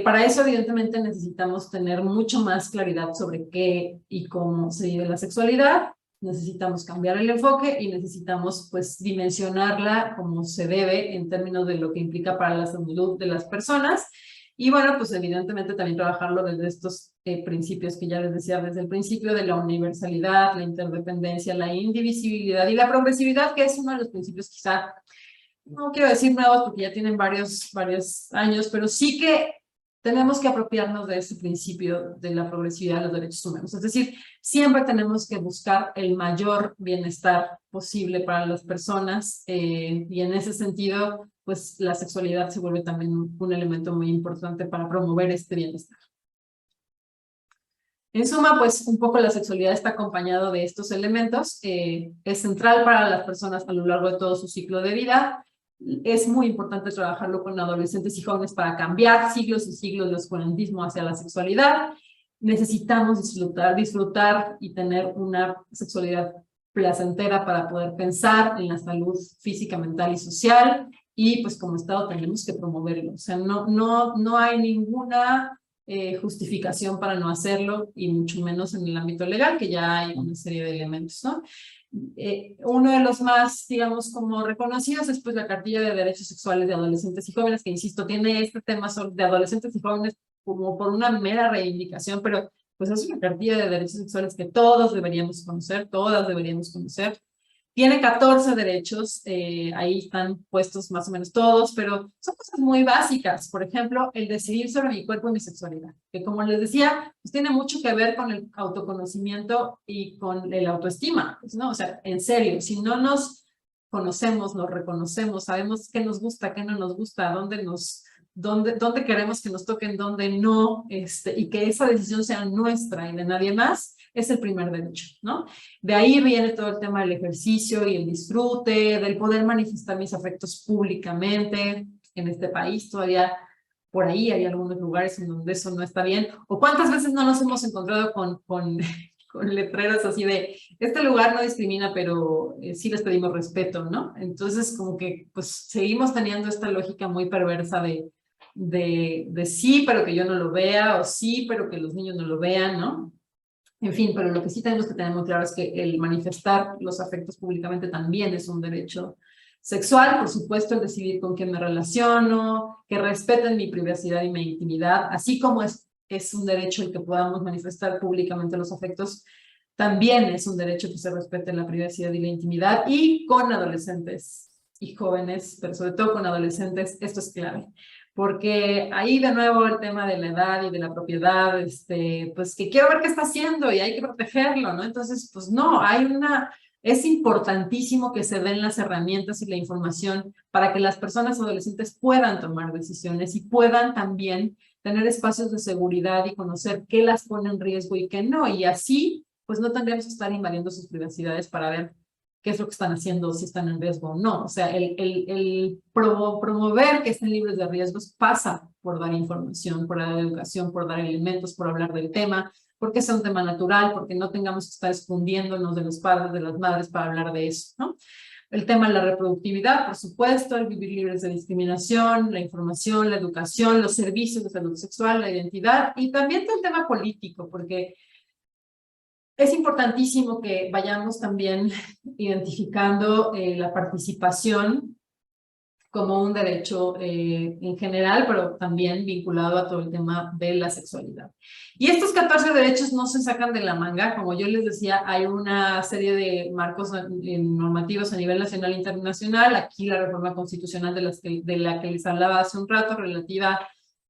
Speaker 2: Para eso, evidentemente, necesitamos tener mucho más claridad sobre qué y cómo se vive la sexualidad. Necesitamos cambiar el enfoque y necesitamos pues dimensionarla como se debe en términos de lo que implica para la salud de las personas y bueno, pues evidentemente también trabajarlo desde estos principios que ya les decía desde el principio de la universalidad, la interdependencia, la indivisibilidad y la progresividad, que es uno de los principios quizá, no quiero decir nuevos porque ya tienen varios años, pero sí que tenemos que apropiarnos de ese principio de la progresividad de los derechos humanos. Es decir, siempre tenemos que buscar el mayor bienestar posible para las personas y en ese sentido, pues la sexualidad se vuelve también un elemento muy importante para promover este bienestar. En suma, pues un poco la sexualidad está acompañado de estos elementos. Es central para las personas a lo largo de todo su ciclo de vida. Es muy importante trabajarlo con adolescentes y jóvenes para cambiar siglos y siglos de oscurantismo hacia la sexualidad. Necesitamos disfrutar y tener una sexualidad placentera para poder pensar en la salud física, mental y social. Y pues como Estado tenemos que promoverlo. O sea, no hay ninguna justificación para no hacerlo, y mucho menos en el ámbito legal, que ya hay una serie de elementos, ¿no? Uno de los más, digamos, como reconocidos es pues la Cartilla de Derechos Sexuales de Adolescentes y Jóvenes, que insisto, tiene este tema de adolescentes y jóvenes como por una mera reivindicación, pero pues es una cartilla de derechos sexuales que todos deberíamos conocer, todas deberíamos conocer. Tiene 14 derechos, ahí están puestos más o menos todos, pero son cosas muy básicas. Por ejemplo, el decidir sobre mi cuerpo y mi sexualidad, que como les decía, pues tiene mucho que ver con el autoconocimiento y con el autoestima, pues, ¿no? O sea, en serio, si no nos conocemos, nos reconocemos, sabemos qué nos gusta, qué no nos gusta, dónde queremos que nos toquen, dónde no, y que esa decisión sea nuestra y de nadie más, es el primer derecho, ¿no? De ahí viene todo el tema del ejercicio y el disfrute, del poder manifestar mis afectos públicamente. En este país todavía por ahí hay algunos lugares en donde eso no está bien. O cuántas veces no nos hemos encontrado con letreros así de, este lugar no discrimina, pero sí les pedimos respeto, ¿no? Entonces como que pues seguimos teniendo esta lógica muy perversa de sí, pero que yo no lo vea, o sí, pero que los niños no lo vean, ¿no? En fin, pero lo que sí tenemos que tener muy claro es que el manifestar los afectos públicamente también es un derecho sexual. Por supuesto, el decidir con quién me relaciono, que respeten mi privacidad y mi intimidad, así como es un derecho el que podamos manifestar públicamente los afectos, también es un derecho que se respete la privacidad y la intimidad, y con adolescentes y jóvenes, pero sobre todo con adolescentes, esto es clave. Porque ahí de nuevo el tema de la edad y de la propiedad, pues que quiero ver qué está haciendo y hay que protegerlo, ¿no? Entonces, pues no, es importantísimo que se den las herramientas y la información para que las personas adolescentes puedan tomar decisiones y puedan también tener espacios de seguridad y conocer qué las pone en riesgo y qué no. Y así, pues no tendríamos que estar invadiendo sus privacidades para ver qué es lo que están haciendo, si están en riesgo o no. O sea, el promover que estén libres de riesgos pasa por dar información, por dar educación, por dar elementos, por hablar del tema, porque sea un tema natural, porque no tengamos que estar escondiéndonos de los padres, de las madres para hablar de eso, ¿no? El tema de la reproductividad, por supuesto, el vivir libres de discriminación, la información, la educación, los servicios de salud sexual, la identidad, y también el tema político, porque es importantísimo que vayamos también identificando la participación como un derecho en general, pero también vinculado a todo el tema de la sexualidad. Y estos 14 derechos no se sacan de la manga. Como yo les decía, hay una serie de marcos normativos a nivel nacional e internacional. Aquí la reforma constitucional de la que les hablaba hace un rato, relativa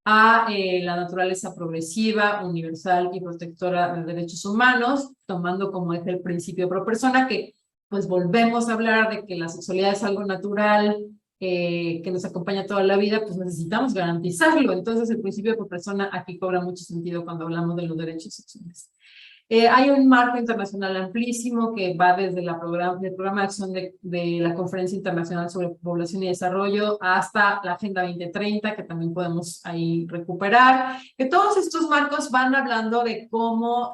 Speaker 2: a la naturaleza progresiva, universal y protectora de derechos humanos, tomando como eje el principio pro persona, que pues volvemos a hablar de que la sexualidad es algo natural, que nos acompaña toda la vida, pues necesitamos garantizarlo. Entonces el principio pro persona aquí cobra mucho sentido cuando hablamos de los derechos sexuales. Hay un marco internacional amplísimo que va desde el programa de acción de la Conferencia Internacional sobre Población y Desarrollo hasta la Agenda 2030, que también podemos ahí recuperar. Que todos estos marcos van hablando de cómo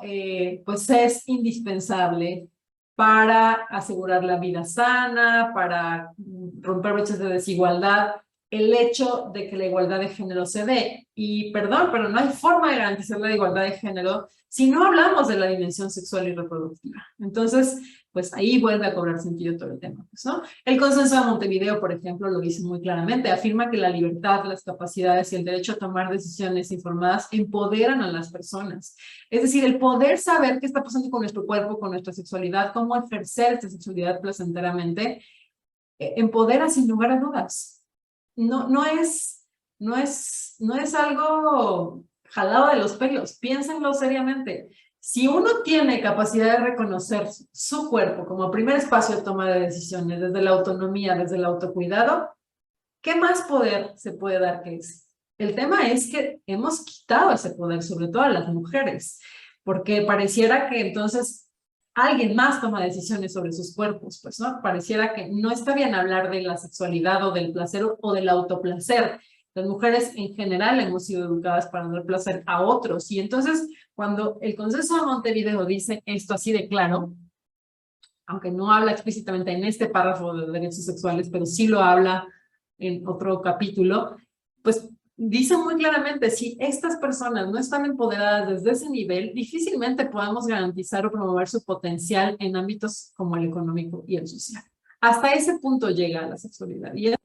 Speaker 2: pues es indispensable para asegurar la vida sana, para romper brechas de desigualdad, el hecho de que la igualdad de género se dé. Y perdón, pero no hay forma de garantizar la igualdad de género si no hablamos de la dimensión sexual y reproductiva. Entonces, pues ahí vuelve a cobrar sentido todo el tema, pues, ¿no? El Consenso de Montevideo, por ejemplo, lo dice muy claramente, afirma que la libertad, las capacidades y el derecho a tomar decisiones informadas empoderan a las personas. Es decir, el poder saber qué está pasando con nuestro cuerpo, con nuestra sexualidad, cómo ejercer esta sexualidad placenteramente, empodera sin lugar a dudas. No es no es algo jalado de los pelos, piénsenlo seriamente. Si uno tiene capacidad de reconocer su cuerpo como primer espacio de toma de decisiones, desde la autonomía, desde el autocuidado, ¿qué más poder se puede dar que ese? El tema es que hemos quitado ese poder, sobre todo a las mujeres, porque pareciera que entonces alguien más toma decisiones sobre sus cuerpos, pues, ¿no? Pareciera que no está bien hablar de la sexualidad o del placer o del autoplacer. Las mujeres en general hemos sido educadas para dar placer a otros, y entonces cuando el Consenso de Montevideo dice esto así de claro, aunque no habla explícitamente en este párrafo de derechos sexuales, pero sí lo habla en otro capítulo, pues dice muy claramente, si estas personas no están empoderadas desde ese nivel, difícilmente podemos garantizar o promover su potencial en ámbitos como el económico y el social. Hasta ese punto llega la sexualidad. Y es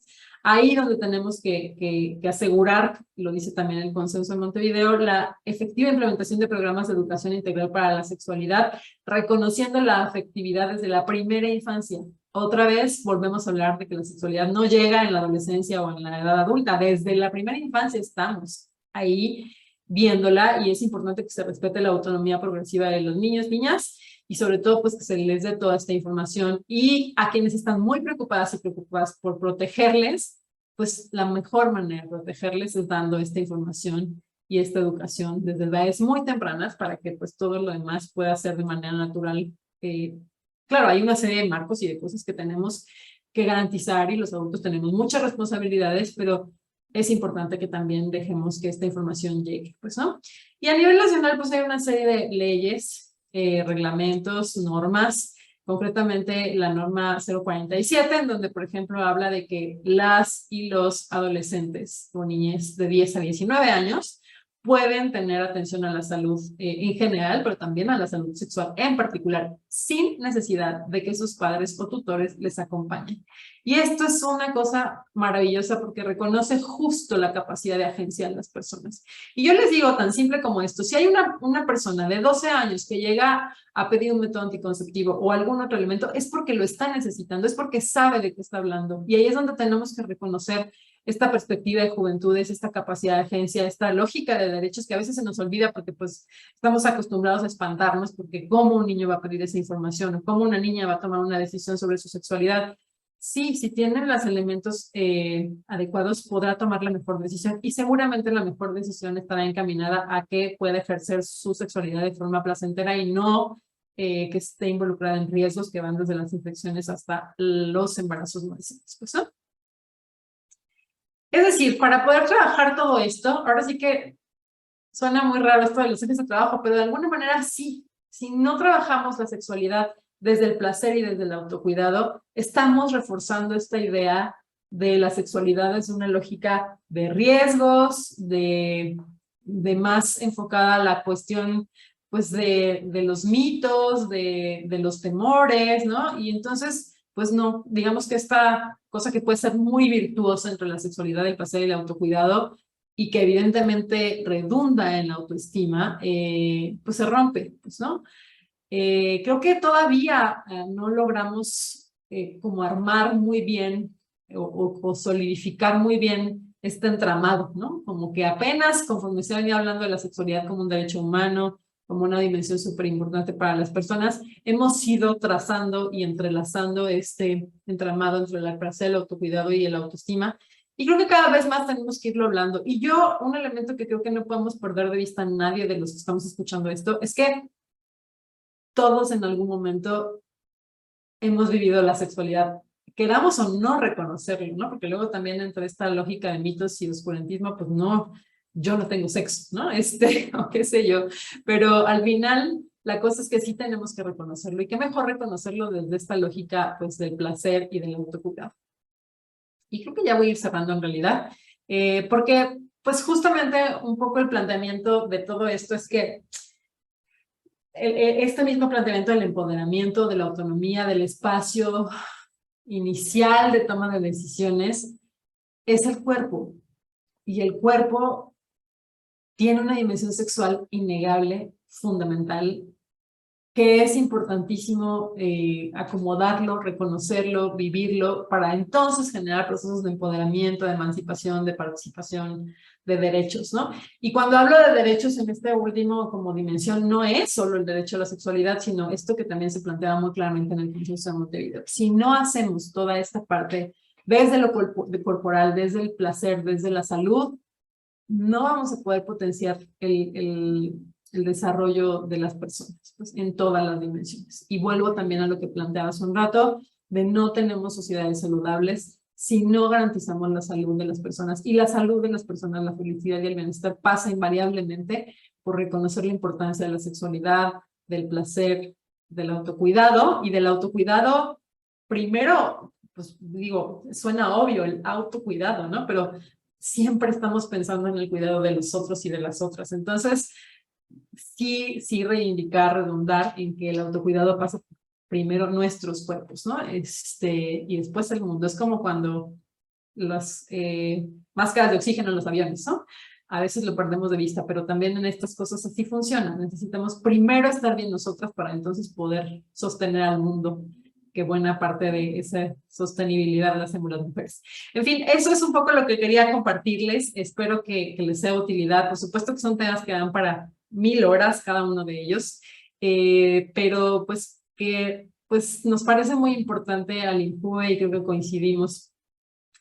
Speaker 2: ahí donde tenemos que asegurar, lo dice también el Consenso de Montevideo, la efectiva implementación de programas de educación integral para la sexualidad, reconociendo la afectividad desde la primera infancia. Otra vez volvemos a hablar de que la sexualidad no llega en la adolescencia o en la edad adulta. Desde la primera infancia estamos ahí viéndola, y es importante que se respete la autonomía progresiva de los niños, niñas, y sobre todo pues que se les dé toda esta información, y a quienes están muy preocupadas y preocupadas por protegerles, pues la mejor manera de protegerles es dando esta información y esta educación desde edades muy tempranas para que pues todo lo demás pueda ser de manera natural. Claro, hay una serie de marcos y de cosas que tenemos que garantizar, y los adultos tenemos muchas responsabilidades, pero es importante que también dejemos que esta información llegue, pues, ¿no? Y a nivel nacional, pues hay una serie de leyes, reglamentos, normas, concretamente la norma 047, en donde, por ejemplo, habla de que las y los adolescentes o niñez de 10 a 19 años pueden tener atención a la salud en general, pero también a la salud sexual en particular, sin necesidad de que sus padres o tutores les acompañen. Y esto es una cosa maravillosa porque reconoce justo la capacidad de agencia de las personas. Y yo les digo tan simple como esto: si hay una persona de 12 años que llega a pedir un método anticonceptivo o algún otro elemento, es porque lo está necesitando, es porque sabe de qué está hablando. Y ahí es donde tenemos que reconocer esta perspectiva de juventudes, esta capacidad de agencia, esta lógica de derechos que a veces se nos olvida porque pues estamos acostumbrados a espantarnos porque cómo un niño va a pedir esa información o cómo una niña va a tomar una decisión sobre su sexualidad. Sí, si tienen los elementos adecuados, podrá tomar la mejor decisión, y seguramente la mejor decisión estará encaminada a que pueda ejercer su sexualidad de forma placentera y no que esté involucrada en riesgos que van desde las infecciones hasta los embarazos no deseados, pues, ¿no? Es decir, para poder trabajar todo esto, ahora sí que suena muy raro esto de los ejes de trabajo, pero de alguna manera sí. Si no trabajamos la sexualidad desde el placer y desde el autocuidado, estamos reforzando esta idea de la sexualidad desde una lógica de riesgos, de más enfocada a la cuestión pues de los mitos, de los temores, ¿no? Y entonces, pues no, digamos que esta cosa que puede ser muy virtuosa entre la sexualidad, el placer y el autocuidado, y que evidentemente redunda en la autoestima, pues se rompe, pues, ¿no? Creo que todavía no logramos como armar muy bien o solidificar muy bien este entramado, ¿no? Como que apenas conforme se venía hablando de la sexualidad como un derecho humano, como una dimensión súper importante para las personas, hemos ido trazando y entrelazando este entramado entre el placer, el autocuidado y el autoestima. Y creo que cada vez más tenemos que irlo hablando. Y yo, un elemento que creo que no podemos perder de vista a nadie de los que estamos escuchando esto, es que todos en algún momento hemos vivido la sexualidad, queramos o no reconocerlo, ¿no? Porque luego también entre esta lógica de mitos y oscurantismo, pues no, yo no tengo sexo, ¿no? O qué sé yo. Pero al final, la cosa es que sí tenemos que reconocerlo. Y qué mejor reconocerlo desde esta lógica, pues, del placer y del autocuidado. Y creo que ya voy a ir cerrando en realidad, porque, pues, justamente un poco el planteamiento de todo esto es que este mismo planteamiento del empoderamiento, de la autonomía, del espacio inicial de toma de decisiones, es el cuerpo. Y el cuerpo tiene una dimensión sexual innegable, fundamental, que es importantísimo acomodarlo, reconocerlo, vivirlo, para entonces generar procesos de empoderamiento, de emancipación, de participación, de derechos, ¿no? Y cuando hablo de derechos en este último como dimensión, no es solo el derecho a la sexualidad, sino esto que también se planteaba muy claramente en el Consenso de Montevideo. Si no hacemos toda esta parte desde lo corporal, desde el placer, desde la salud, no vamos a poder potenciar el desarrollo de las personas, pues, en todas las dimensiones. Y vuelvo también a lo que planteaba hace un rato, de no tenemos sociedades saludables si no garantizamos la salud de las personas. Y la salud de las personas, la felicidad y el bienestar pasa invariablemente por reconocer la importancia de la sexualidad, del placer, del autocuidado. Y del autocuidado, primero, pues digo, suena obvio el autocuidado, ¿no? Pero siempre estamos pensando en el cuidado de los otros y de las otras. Entonces, sí reivindicar, redundar en que el autocuidado pasa primero nuestros cuerpos, ¿no? Y después el mundo. Es como cuando las máscaras de oxígeno en los aviones, ¿no? A veces lo perdemos de vista, pero también en estas cosas así funciona. Necesitamos primero estar bien nosotras para entonces poder sostener al mundo, que buena parte de esa sostenibilidad la hacemos las mujeres. En fin, eso es un poco lo que quería compartirles. Espero que les sea de utilidad. Por supuesto que son temas que dan para 1000 horas cada uno de ellos, pero pues que pues nos parece muy importante al INJUVE y creo que coincidimos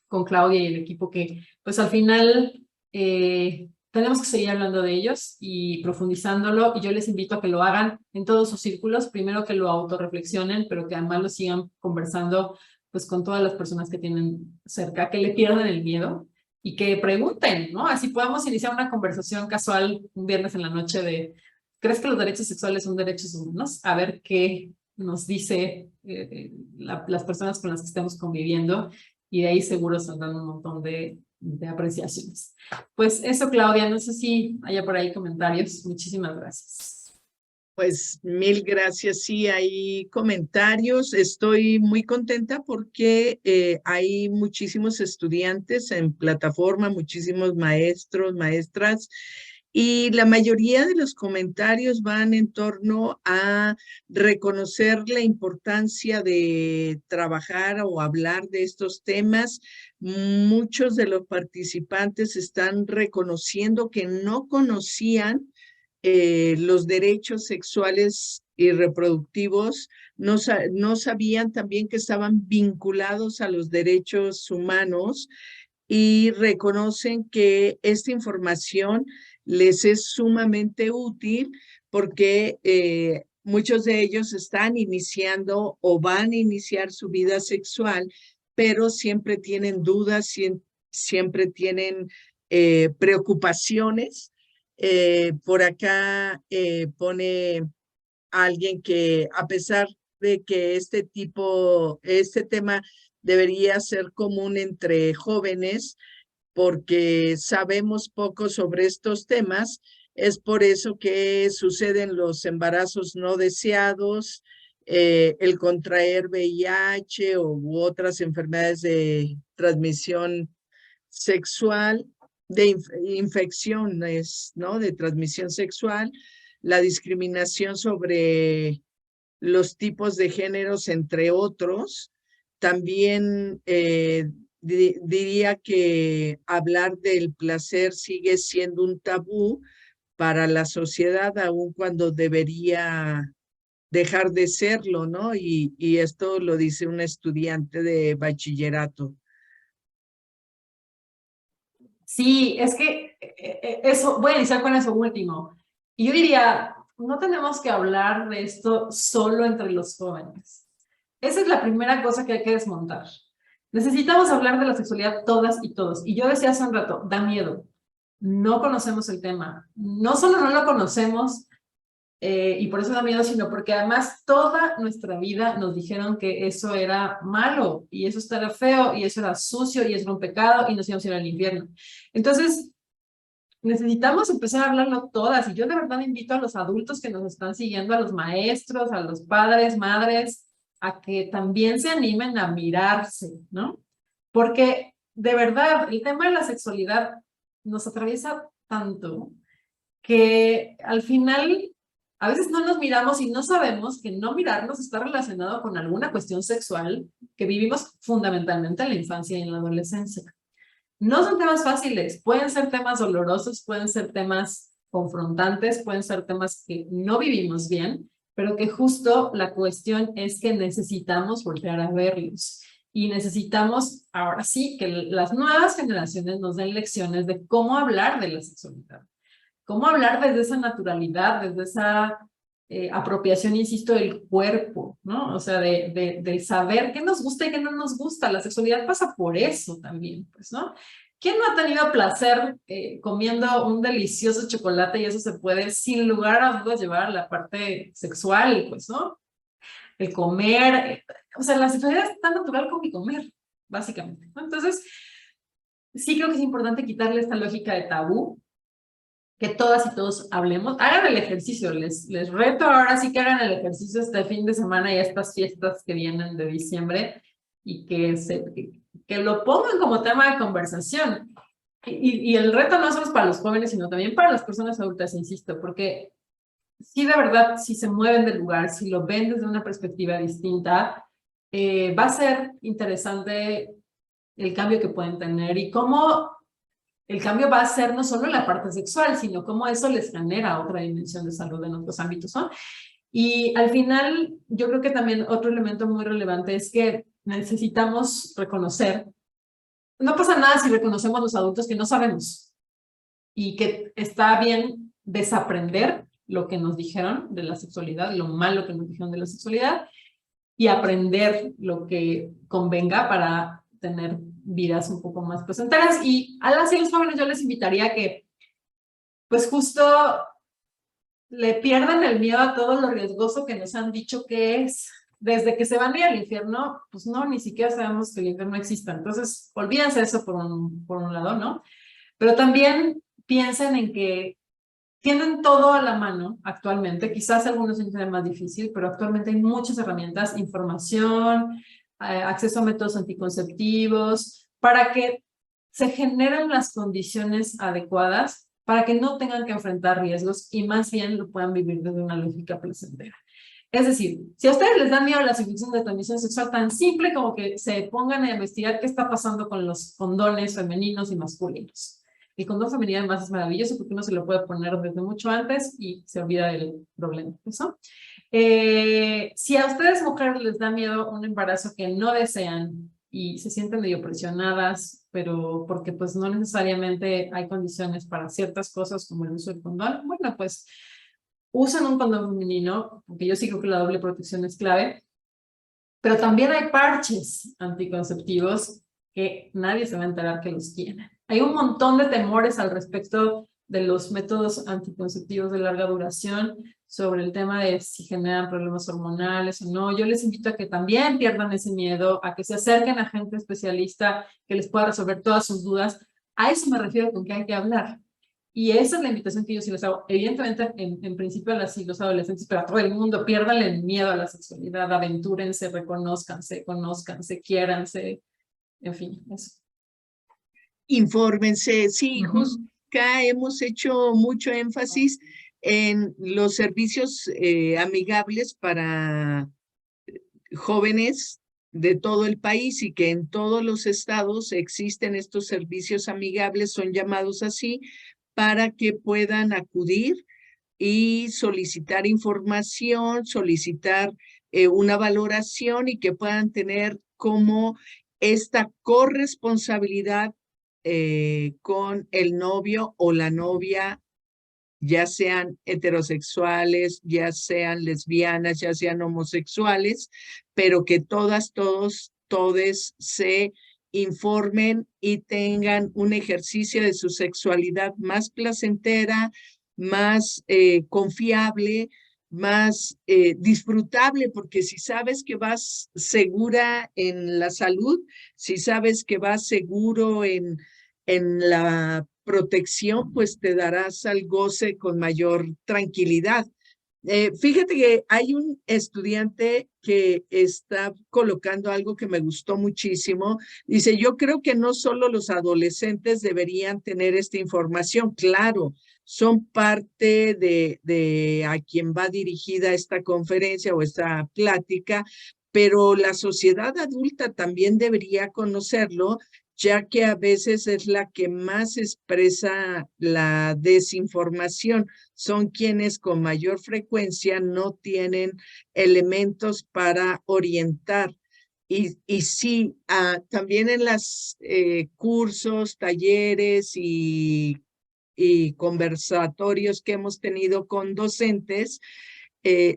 Speaker 2: con Claudia y el equipo que pues al final tenemos que seguir hablando de ellos y profundizándolo, y yo les invito a que lo hagan en todos sus círculos, primero que lo autorreflexionen, pero que además lo sigan conversando pues con todas las personas que tienen cerca, que le pierdan el miedo y que pregunten, ¿no? Así podemos iniciar una conversación casual un viernes en la noche de ¿crees que los derechos sexuales son derechos humanos? A ver qué nos dice las personas con las que estamos conviviendo, y de ahí seguro saldrán un montón de apreciaciones. Pues eso, Claudia, no sé si haya por ahí comentarios. Muchísimas gracias.
Speaker 1: Pues 1000 gracias. Sí, hay comentarios. Estoy muy contenta porque hay muchísimos estudiantes en plataforma, muchísimos maestros, maestras, y la mayoría de los comentarios van en torno a reconocer la importancia de trabajar o hablar de estos temas. Muchos de los participantes están reconociendo que no conocían los derechos sexuales y reproductivos, no sabían también que estaban vinculados a los derechos humanos, y reconocen que esta información les es sumamente útil porque muchos de ellos están iniciando o van a iniciar su vida sexual, pero siempre tienen dudas, siempre tienen preocupaciones. Por acá pone alguien que a pesar de que este tema debería ser común entre jóvenes, porque sabemos poco sobre estos temas, es por eso que suceden los embarazos no deseados, el contraer VIH u otras enfermedades de transmisión sexual, de infecciones, ¿no? De transmisión sexual, la discriminación sobre los tipos de géneros, entre otros. También diría que hablar del placer sigue siendo un tabú para la sociedad, aun cuando debería dejar de serlo, ¿no? Y esto lo dice un estudiante de bachillerato.
Speaker 2: Sí, es que eso, voy a iniciar con eso último. Y yo diría, no tenemos que hablar de esto solo entre los jóvenes. Esa es la primera cosa que hay que desmontar. Necesitamos hablar de la sexualidad todas y todos. Y yo decía hace un rato, da miedo. No conocemos el tema. No solo no lo conocemos, y por eso da miedo, sino porque además toda nuestra vida nos dijeron que eso era malo, y eso era feo, y eso era sucio, y eso era un pecado, y nos íbamos a ir al infierno. Entonces, necesitamos empezar a hablarlo todas, y yo de verdad invito a los adultos que nos están siguiendo, a los maestros, a los padres, madres, a que también se animen a mirarse, ¿no? Porque de verdad, el tema de la sexualidad nos atraviesa tanto que al final A veces no nos miramos y no sabemos que no mirarnos está relacionado con alguna cuestión sexual que vivimos fundamentalmente en la infancia y en la adolescencia. No son temas fáciles, pueden ser temas dolorosos, pueden ser temas confrontantes, pueden ser temas que no vivimos bien, pero que justo la cuestión es que necesitamos volver a verlos. Y necesitamos, ahora sí, que las nuevas generaciones nos den lecciones de cómo hablar de la sexualidad. Cómo hablar desde esa naturalidad, desde esa apropiación, insisto, del cuerpo, ¿no? O sea, del saber qué nos gusta y qué no nos gusta. La sexualidad pasa por eso también, pues, ¿no? ¿Quién no ha tenido placer comiendo un delicioso chocolate y eso se puede, sin lugar a dudas, llevar a la parte sexual, pues, ¿no? El comer, o sea, la sexualidad es tan natural como el comer, básicamente, ¿no? Entonces, sí creo que es importante quitarle esta lógica de tabú, que todas y todos hablemos, hagan el ejercicio, les reto ahora sí que hagan el ejercicio este fin de semana y estas fiestas que vienen de diciembre y que lo pongan como tema de conversación. Y el reto no solo es para los jóvenes, sino también para las personas adultas, insisto, porque si de verdad, si se mueven del lugar, si lo ven desde una perspectiva distinta, va a ser interesante el cambio que pueden tener y cómo el cambio va a ser no solo la parte sexual, sino cómo eso les genera otra dimensión de salud en otros ámbitos, ¿no? Y al final, yo creo que también otro elemento muy relevante es que necesitamos reconocer, no pasa nada si reconocemos los adultos que no sabemos y que está bien desaprender lo que nos dijeron de la sexualidad, lo malo que nos dijeron de la sexualidad y aprender lo que convenga para tener vidas un poco más placenteras. Y a las y los jóvenes yo les invitaría a que, pues justo le pierdan el miedo a todo lo riesgoso que nos han dicho que es. Desde que se van a ir al infierno, pues no, ni siquiera sabemos que el infierno exista. Entonces, olvídense eso por un lado, ¿no? Pero también piensen en que tienen todo a la mano actualmente, quizás algunos entienden más difícil, pero actualmente hay muchas herramientas, información, acceso a métodos anticonceptivos, para que se generen las condiciones adecuadas para que no tengan que enfrentar riesgos y más bien lo puedan vivir desde una lógica placentera. Es decir, si a ustedes les da miedo las infecciones de transmisión sexual, tan simple como que se pongan a investigar qué está pasando con los condones femeninos y masculinos. El condón femenino además es maravilloso porque uno se lo puede poner desde mucho antes y se olvida del problema. ¿Eso? Si a ustedes mujeres les da miedo un embarazo que no desean y se sienten medio presionadas, pero porque pues no necesariamente hay condiciones para ciertas cosas como el uso del condón, bueno, pues usen un condón femenino, porque yo sí creo que la doble protección es clave, pero también hay parches anticonceptivos que nadie se va a enterar que los tienen. Hay un montón de temores al respecto de los métodos anticonceptivos de larga duración, sobre el tema de si generan problemas hormonales o no. Yo les invito a que también pierdan ese miedo, a que se acerquen a gente especialista que les pueda resolver todas sus dudas. A eso me refiero con que hay que hablar. Y esa es la invitación que yo sí les hago. Evidentemente, en principio a los adolescentes, pero a todo el mundo, piérdanle el miedo a la sexualidad, aventúrense, reconózcanse, conózcanse, quiéranse, en fin, eso.
Speaker 1: Infórmense, sí, justo acá hemos hecho mucho énfasis en los servicios amigables para jóvenes de todo el país y que en todos los estados existen estos servicios amigables, son llamados así, para que puedan acudir y solicitar información, solicitar una valoración y que puedan tener como esta corresponsabilidad con el novio o la novia, ya sean heterosexuales, ya sean lesbianas, ya sean homosexuales, pero que todas, todos, todes se informen y tengan un ejercicio de su sexualidad más placentera, más confiable, más disfrutable, porque si sabes que vas segura en la salud, si sabes que vas seguro en la protección, pues te darás al goce con mayor tranquilidad. Fíjate que hay un estudiante que está colocando algo que me gustó muchísimo. Dice, yo creo que no solo los adolescentes deberían tener esta información. Claro, son parte de a quien va dirigida esta conferencia o esta plática, pero la sociedad adulta también debería conocerlo, ya que a veces es la que más expresa la desinformación. Son quienes con mayor frecuencia no tienen elementos para orientar. Y sí, también en los cursos, talleres y conversatorios que hemos tenido con docentes,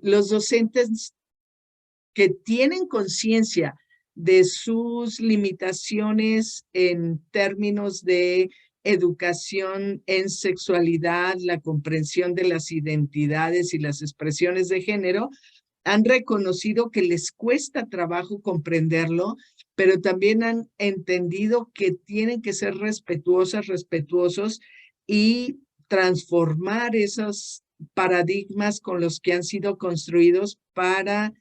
Speaker 1: los docentes que tienen conciencia de sus limitaciones en términos de educación en sexualidad, la comprensión de las identidades y las expresiones de género, han reconocido que les cuesta trabajo comprenderlo, pero también han entendido que tienen que ser respetuosas, respetuosos y transformar esos paradigmas con los que han sido construidos para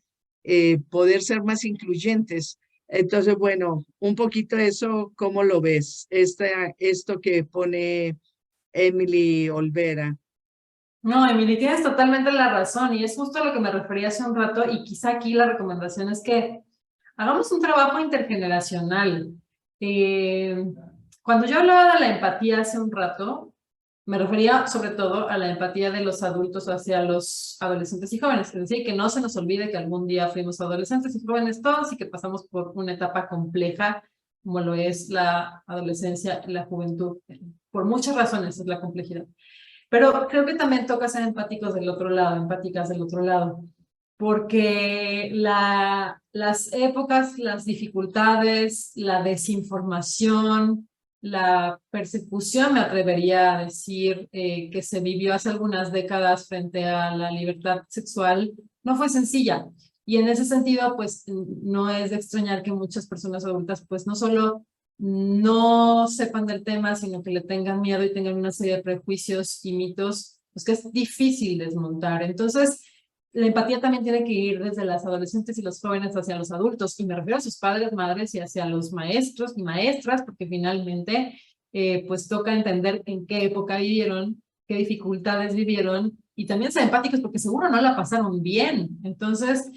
Speaker 1: poder ser más incluyentes. Entonces, bueno, un poquito eso, ¿cómo lo ves? Esto que pone Emily Olvera.
Speaker 2: No, Emily, tienes totalmente la razón y es justo a lo que me refería hace un rato y quizá aquí la recomendación es que hagamos un trabajo intergeneracional. Cuando yo hablaba de la empatía hace un rato, me refería sobre todo a la empatía de los adultos hacia los adolescentes y jóvenes, es decir, que no se nos olvide que algún día fuimos adolescentes y jóvenes todos y que pasamos por una etapa compleja como lo es la adolescencia y la juventud. Por muchas razones es la complejidad. Pero creo que también toca ser empáticos del otro lado, empáticas del otro lado, porque las épocas, las dificultades, la desinformación, la persecución, me atrevería a decir, que se vivió hace algunas décadas frente a la libertad sexual, no fue sencilla. Y en ese sentido, pues, no es de extrañar que muchas personas adultas, pues, no solo no sepan del tema, sino que le tengan miedo y tengan una serie de prejuicios y mitos, pues que es difícil desmontar. Entonces, la empatía también tiene que ir desde las adolescentes y los jóvenes hacia los adultos, y me refiero a sus padres, madres y hacia los maestros y maestras, porque finalmente, pues toca entender en qué época vivieron, qué dificultades vivieron, y también ser empáticos porque seguro no la pasaron bien. Entonces,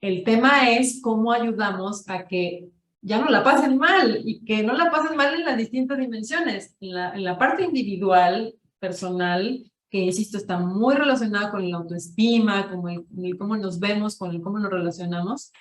Speaker 2: el tema es cómo ayudamos a que ya no la pasen mal y que no la pasen mal en las distintas dimensiones, en la parte individual, personal, que insisto, está muy relacionada con la autoestima, con el cómo nos vemos, con el cómo nos relacionamos,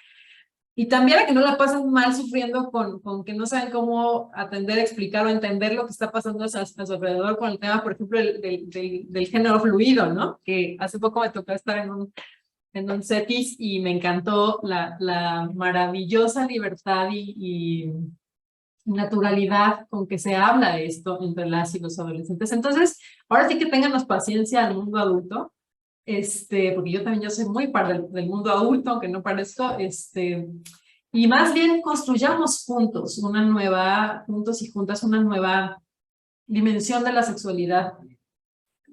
Speaker 2: y también a que no la pasen mal sufriendo con que no saben cómo atender, explicar o entender lo que está pasando a su alrededor con el tema, por ejemplo, del género fluido, ¿no? Que hace poco me tocó estar en un CETIS y me encantó la maravillosa libertad y naturalidad con que se habla de esto entre las y los adolescentes. Entonces, ahora sí que ténganos paciencia al mundo adulto, porque yo soy muy parte del mundo adulto, aunque no parezco, y más bien construyamos juntos juntos y juntas una nueva dimensión de la sexualidad.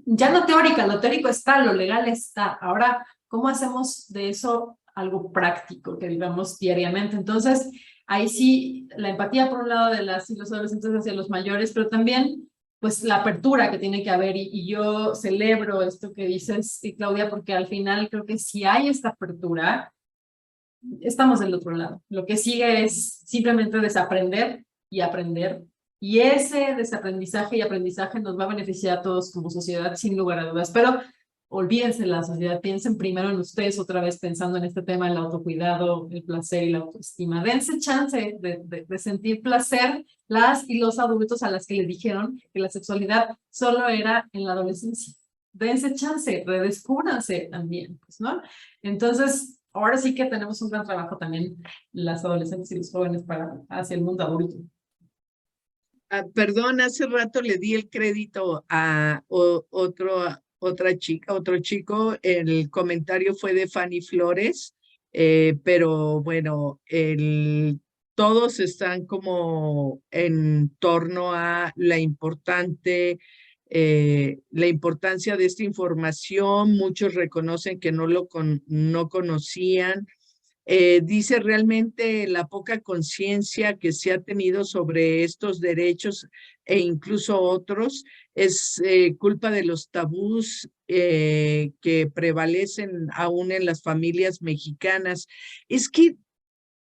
Speaker 2: Ya no teórica, lo teórico está, lo legal está. Ahora, ¿cómo hacemos de eso algo práctico que vivamos diariamente? Entonces, ahí sí, la empatía por un lado de las y los adolescentes hacia los mayores, pero también, pues, la apertura que tiene que haber. Y yo celebro esto que dices, Claudia, porque al final creo que si hay esta apertura, estamos del otro lado. Lo que sigue es simplemente desaprender y aprender. Y ese desaprendizaje y aprendizaje nos va a beneficiar a todos como sociedad, sin lugar a dudas. Pero olvídense la sociedad, piensen primero en ustedes, otra vez pensando en este tema del autocuidado, el placer y la autoestima. Dense chance de sentir placer las y los adultos a las que les dijeron que la sexualidad solo era en la adolescencia. Dense chance, redescúbranse también, pues, ¿no? Entonces, ahora sí que tenemos un gran trabajo también las adolescentes y los jóvenes hacia el mundo adulto.
Speaker 1: Perdón, hace rato le di el crédito a otra chica, otro chico. El comentario fue de Fanny Flores, pero bueno, todos están como en torno a la importancia de esta información. Muchos reconocen que no conocían. Dice realmente la poca conciencia que se ha tenido sobre estos derechos e incluso otros, es culpa de los tabús que prevalecen aún en las familias mexicanas. Es que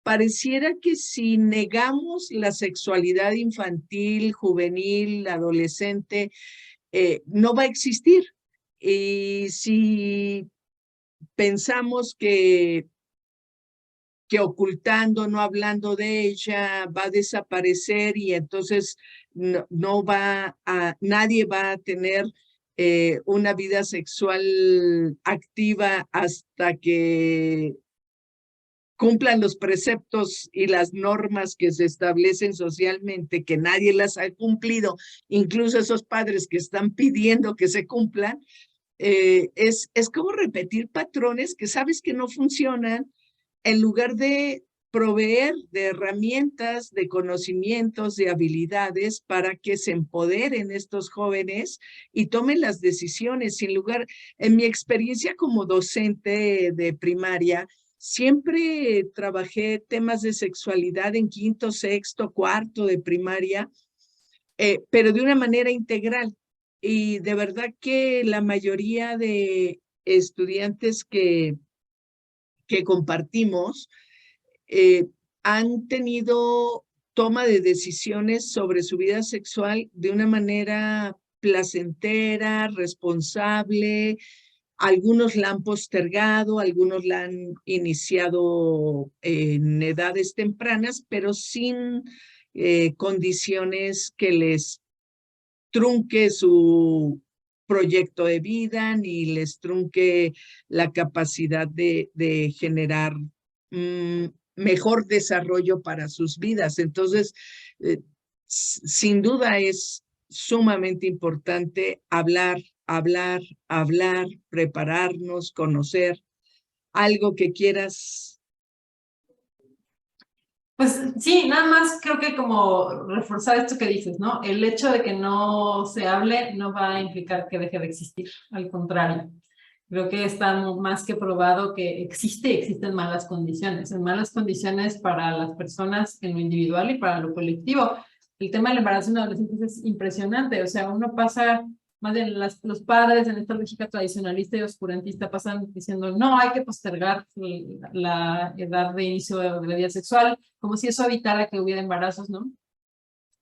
Speaker 1: pareciera que si negamos la sexualidad infantil, juvenil, adolescente, no va a existir. Y si pensamos que ocultando, no hablando de ella, va a desaparecer y entonces nadie va a tener una vida sexual activa hasta que cumplan los preceptos y las normas que se establecen socialmente, que nadie las ha cumplido, incluso esos padres que están pidiendo que se cumplan, es como repetir patrones que sabes que no funcionan, en lugar de proveer de herramientas, de conocimientos, de habilidades para que se empoderen estos jóvenes y tomen las decisiones. Sin lugar, en mi experiencia como docente de primaria, siempre trabajé temas de sexualidad en quinto, sexto, cuarto de primaria, pero de una manera integral. Y de verdad que la mayoría de estudiantes que compartimos han tenido toma de decisiones sobre su vida sexual de una manera placentera, responsable. Algunos la han postergado, algunos la han iniciado en edades tempranas, pero sin condiciones que les trunque su proyecto de vida, ni les trunque la capacidad de generar mejor desarrollo para sus vidas. Entonces, sin duda es sumamente importante hablar, prepararnos, conocer. Algo que quieras.
Speaker 2: Pues sí, nada más creo que como reforzar esto que dices, ¿no? El hecho de que no se hable no va a implicar que deje de existir, al contrario. Creo que está más que probado que existen malas condiciones, en malas condiciones para las personas en lo individual y para lo colectivo. El tema del embarazo en adolescentes es impresionante, o sea, uno pasa, más bien los padres en esta lógica tradicionalista y oscurantista pasan diciendo, no, hay que postergar la edad de inicio de la vida sexual, como si eso evitara que hubiera embarazos, ¿no?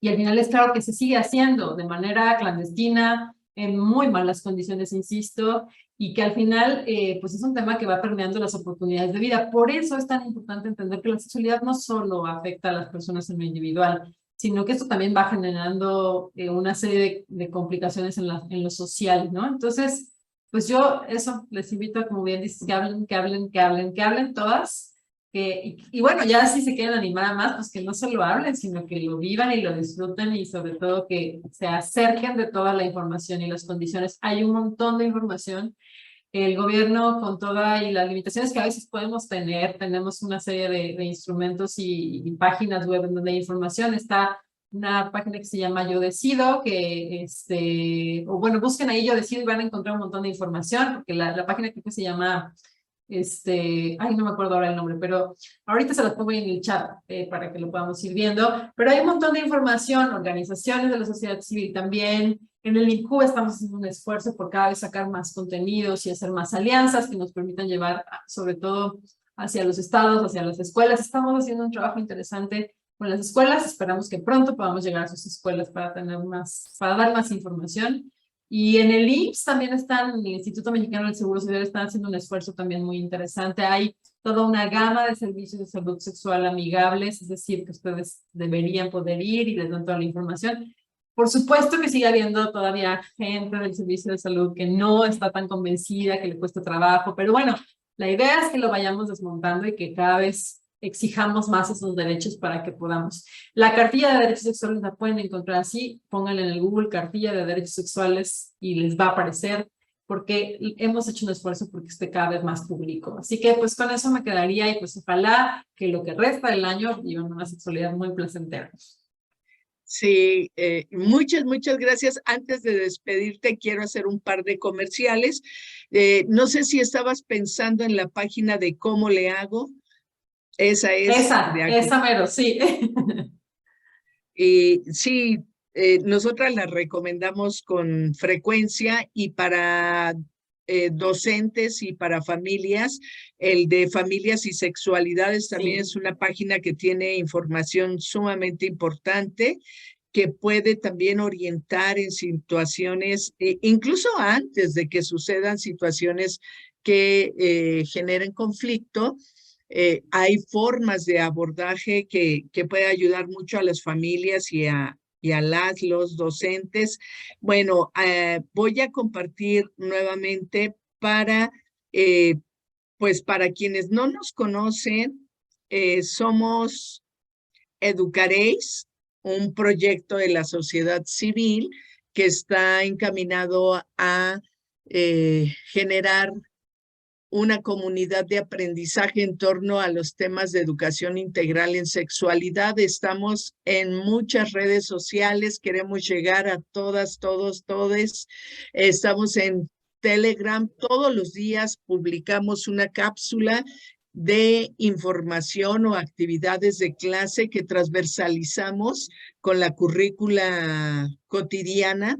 Speaker 2: Y al final es claro que se sigue haciendo de manera clandestina, en muy malas condiciones, insisto, y que al final pues es un tema que va permeando las oportunidades de vida. Por eso es tan importante entender que la sexualidad no solo afecta a las personas en lo individual, sino que esto también va generando una serie de complicaciones en lo social, ¿no? Entonces, pues yo eso les invito a, como bien dices, que hablen todas. Y bueno, ya si se quieren animar a más, pues que no solo hablen, sino que lo vivan y lo disfruten y sobre todo que se acerquen de toda la información y las condiciones. Hay un montón de información. El gobierno, con todas y las limitaciones que a veces podemos tener, tenemos una serie de instrumentos y páginas web en donde hay información. Está una página que se llama Yo Decido, que o bueno, busquen ahí Yo Decido y van a encontrar un montón de información, porque la página creo que se llama ay, no me acuerdo ahora el nombre, pero ahorita se las pongo en el chat para que lo podamos ir viendo. Pero hay un montón de información, organizaciones de la sociedad civil también. En el INCUB estamos haciendo un esfuerzo por cada vez sacar más contenidos y hacer más alianzas que nos permitan llevar, sobre todo, hacia los estados, hacia las escuelas. Estamos haciendo un trabajo interesante con las escuelas. Esperamos que pronto podamos llegar a sus escuelas para dar más información. Y en el IMSS también están, el Instituto Mexicano del Seguro Social están haciendo un esfuerzo también muy interesante. Hay toda una gama de servicios de salud sexual amigables, es decir, que ustedes deberían poder ir y les dan toda la información. Por supuesto que sigue habiendo todavía gente del servicio de salud que no está tan convencida, que le cuesta trabajo, pero bueno, la idea es que lo vayamos desmontando y que cada vez exijamos más esos derechos para que podamos. La cartilla de derechos sexuales la pueden encontrar así, pónganle en el Google cartilla de derechos sexuales y les va a aparecer, porque hemos hecho un esfuerzo porque esté cada vez más público. Así que pues con eso me quedaría y pues ojalá que lo que resta del año vivan una sexualidad muy placentera.
Speaker 1: Sí, muchas gracias. Antes de despedirte, quiero hacer un par de comerciales. No sé si estabas pensando en la página de Cómo le hago. Esa es.
Speaker 2: Esa mero, sí.
Speaker 1: Y sí, nosotras la recomendamos con frecuencia y para docentes y para familias. El de familias y sexualidades también es una página que tiene información sumamente importante, que puede también orientar en situaciones, incluso antes de que sucedan situaciones que generen conflicto. Hay formas de abordaje que puede ayudar mucho a las familias y a los docentes. Bueno, voy a compartir nuevamente pues para quienes no nos conocen, somos Educaréis, un proyecto de la sociedad civil que está encaminado a generar una comunidad de aprendizaje en torno a los temas de educación integral en sexualidad. Estamos en muchas redes sociales, queremos llegar a todas, todos, todes. Estamos en Telegram, todos los días publicamos una cápsula de información o actividades de clase que transversalizamos con la currícula cotidiana.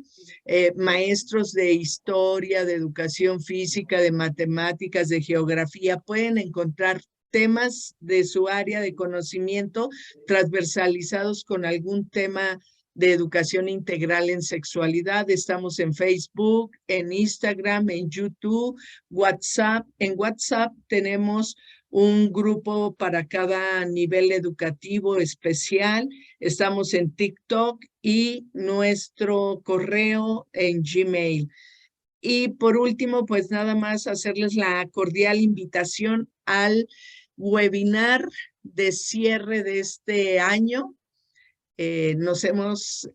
Speaker 1: Maestros de historia, de educación física, de matemáticas, de geografía, pueden encontrar temas de su área de conocimiento transversalizados con algún tema de educación integral en sexualidad. Estamos en Facebook, en Instagram, en YouTube, WhatsApp. En WhatsApp tenemos un grupo para cada nivel educativo especial. Estamos en TikTok y nuestro correo en Gmail. Y por último, pues nada más hacerles la cordial invitación al webinar de cierre de este año. Hemos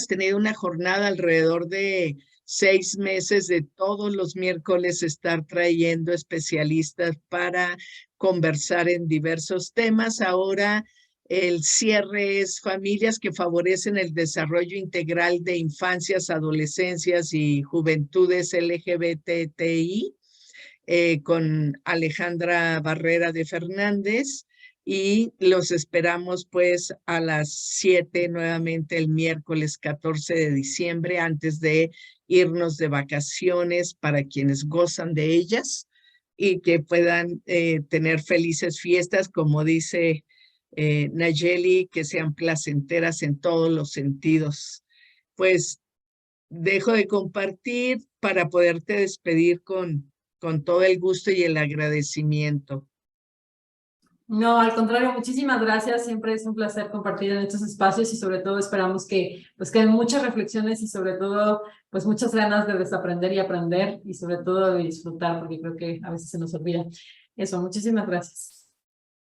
Speaker 1: tenido una jornada alrededor de 6 meses de todos los miércoles estar trayendo especialistas para conversar en diversos temas. Ahora el cierre es familias que favorecen el desarrollo integral de infancias, adolescencias y juventudes LGBTI, con Alejandra Barrera de Fernández. Y los esperamos pues a las 7 nuevamente el miércoles 14 de diciembre, antes de irnos de vacaciones, para quienes gozan de ellas y que puedan tener felices fiestas, como dice Nayeli, que sean placenteras en todos los sentidos. Pues dejo de compartir para poderte despedir con todo el gusto y el agradecimiento.
Speaker 2: No, al contrario, muchísimas gracias. Siempre es un placer compartir en estos espacios y sobre todo esperamos que pues queden muchas reflexiones y sobre todo pues muchas ganas de desaprender y aprender y sobre todo de disfrutar, porque creo que a veces se nos olvida eso. Muchísimas gracias.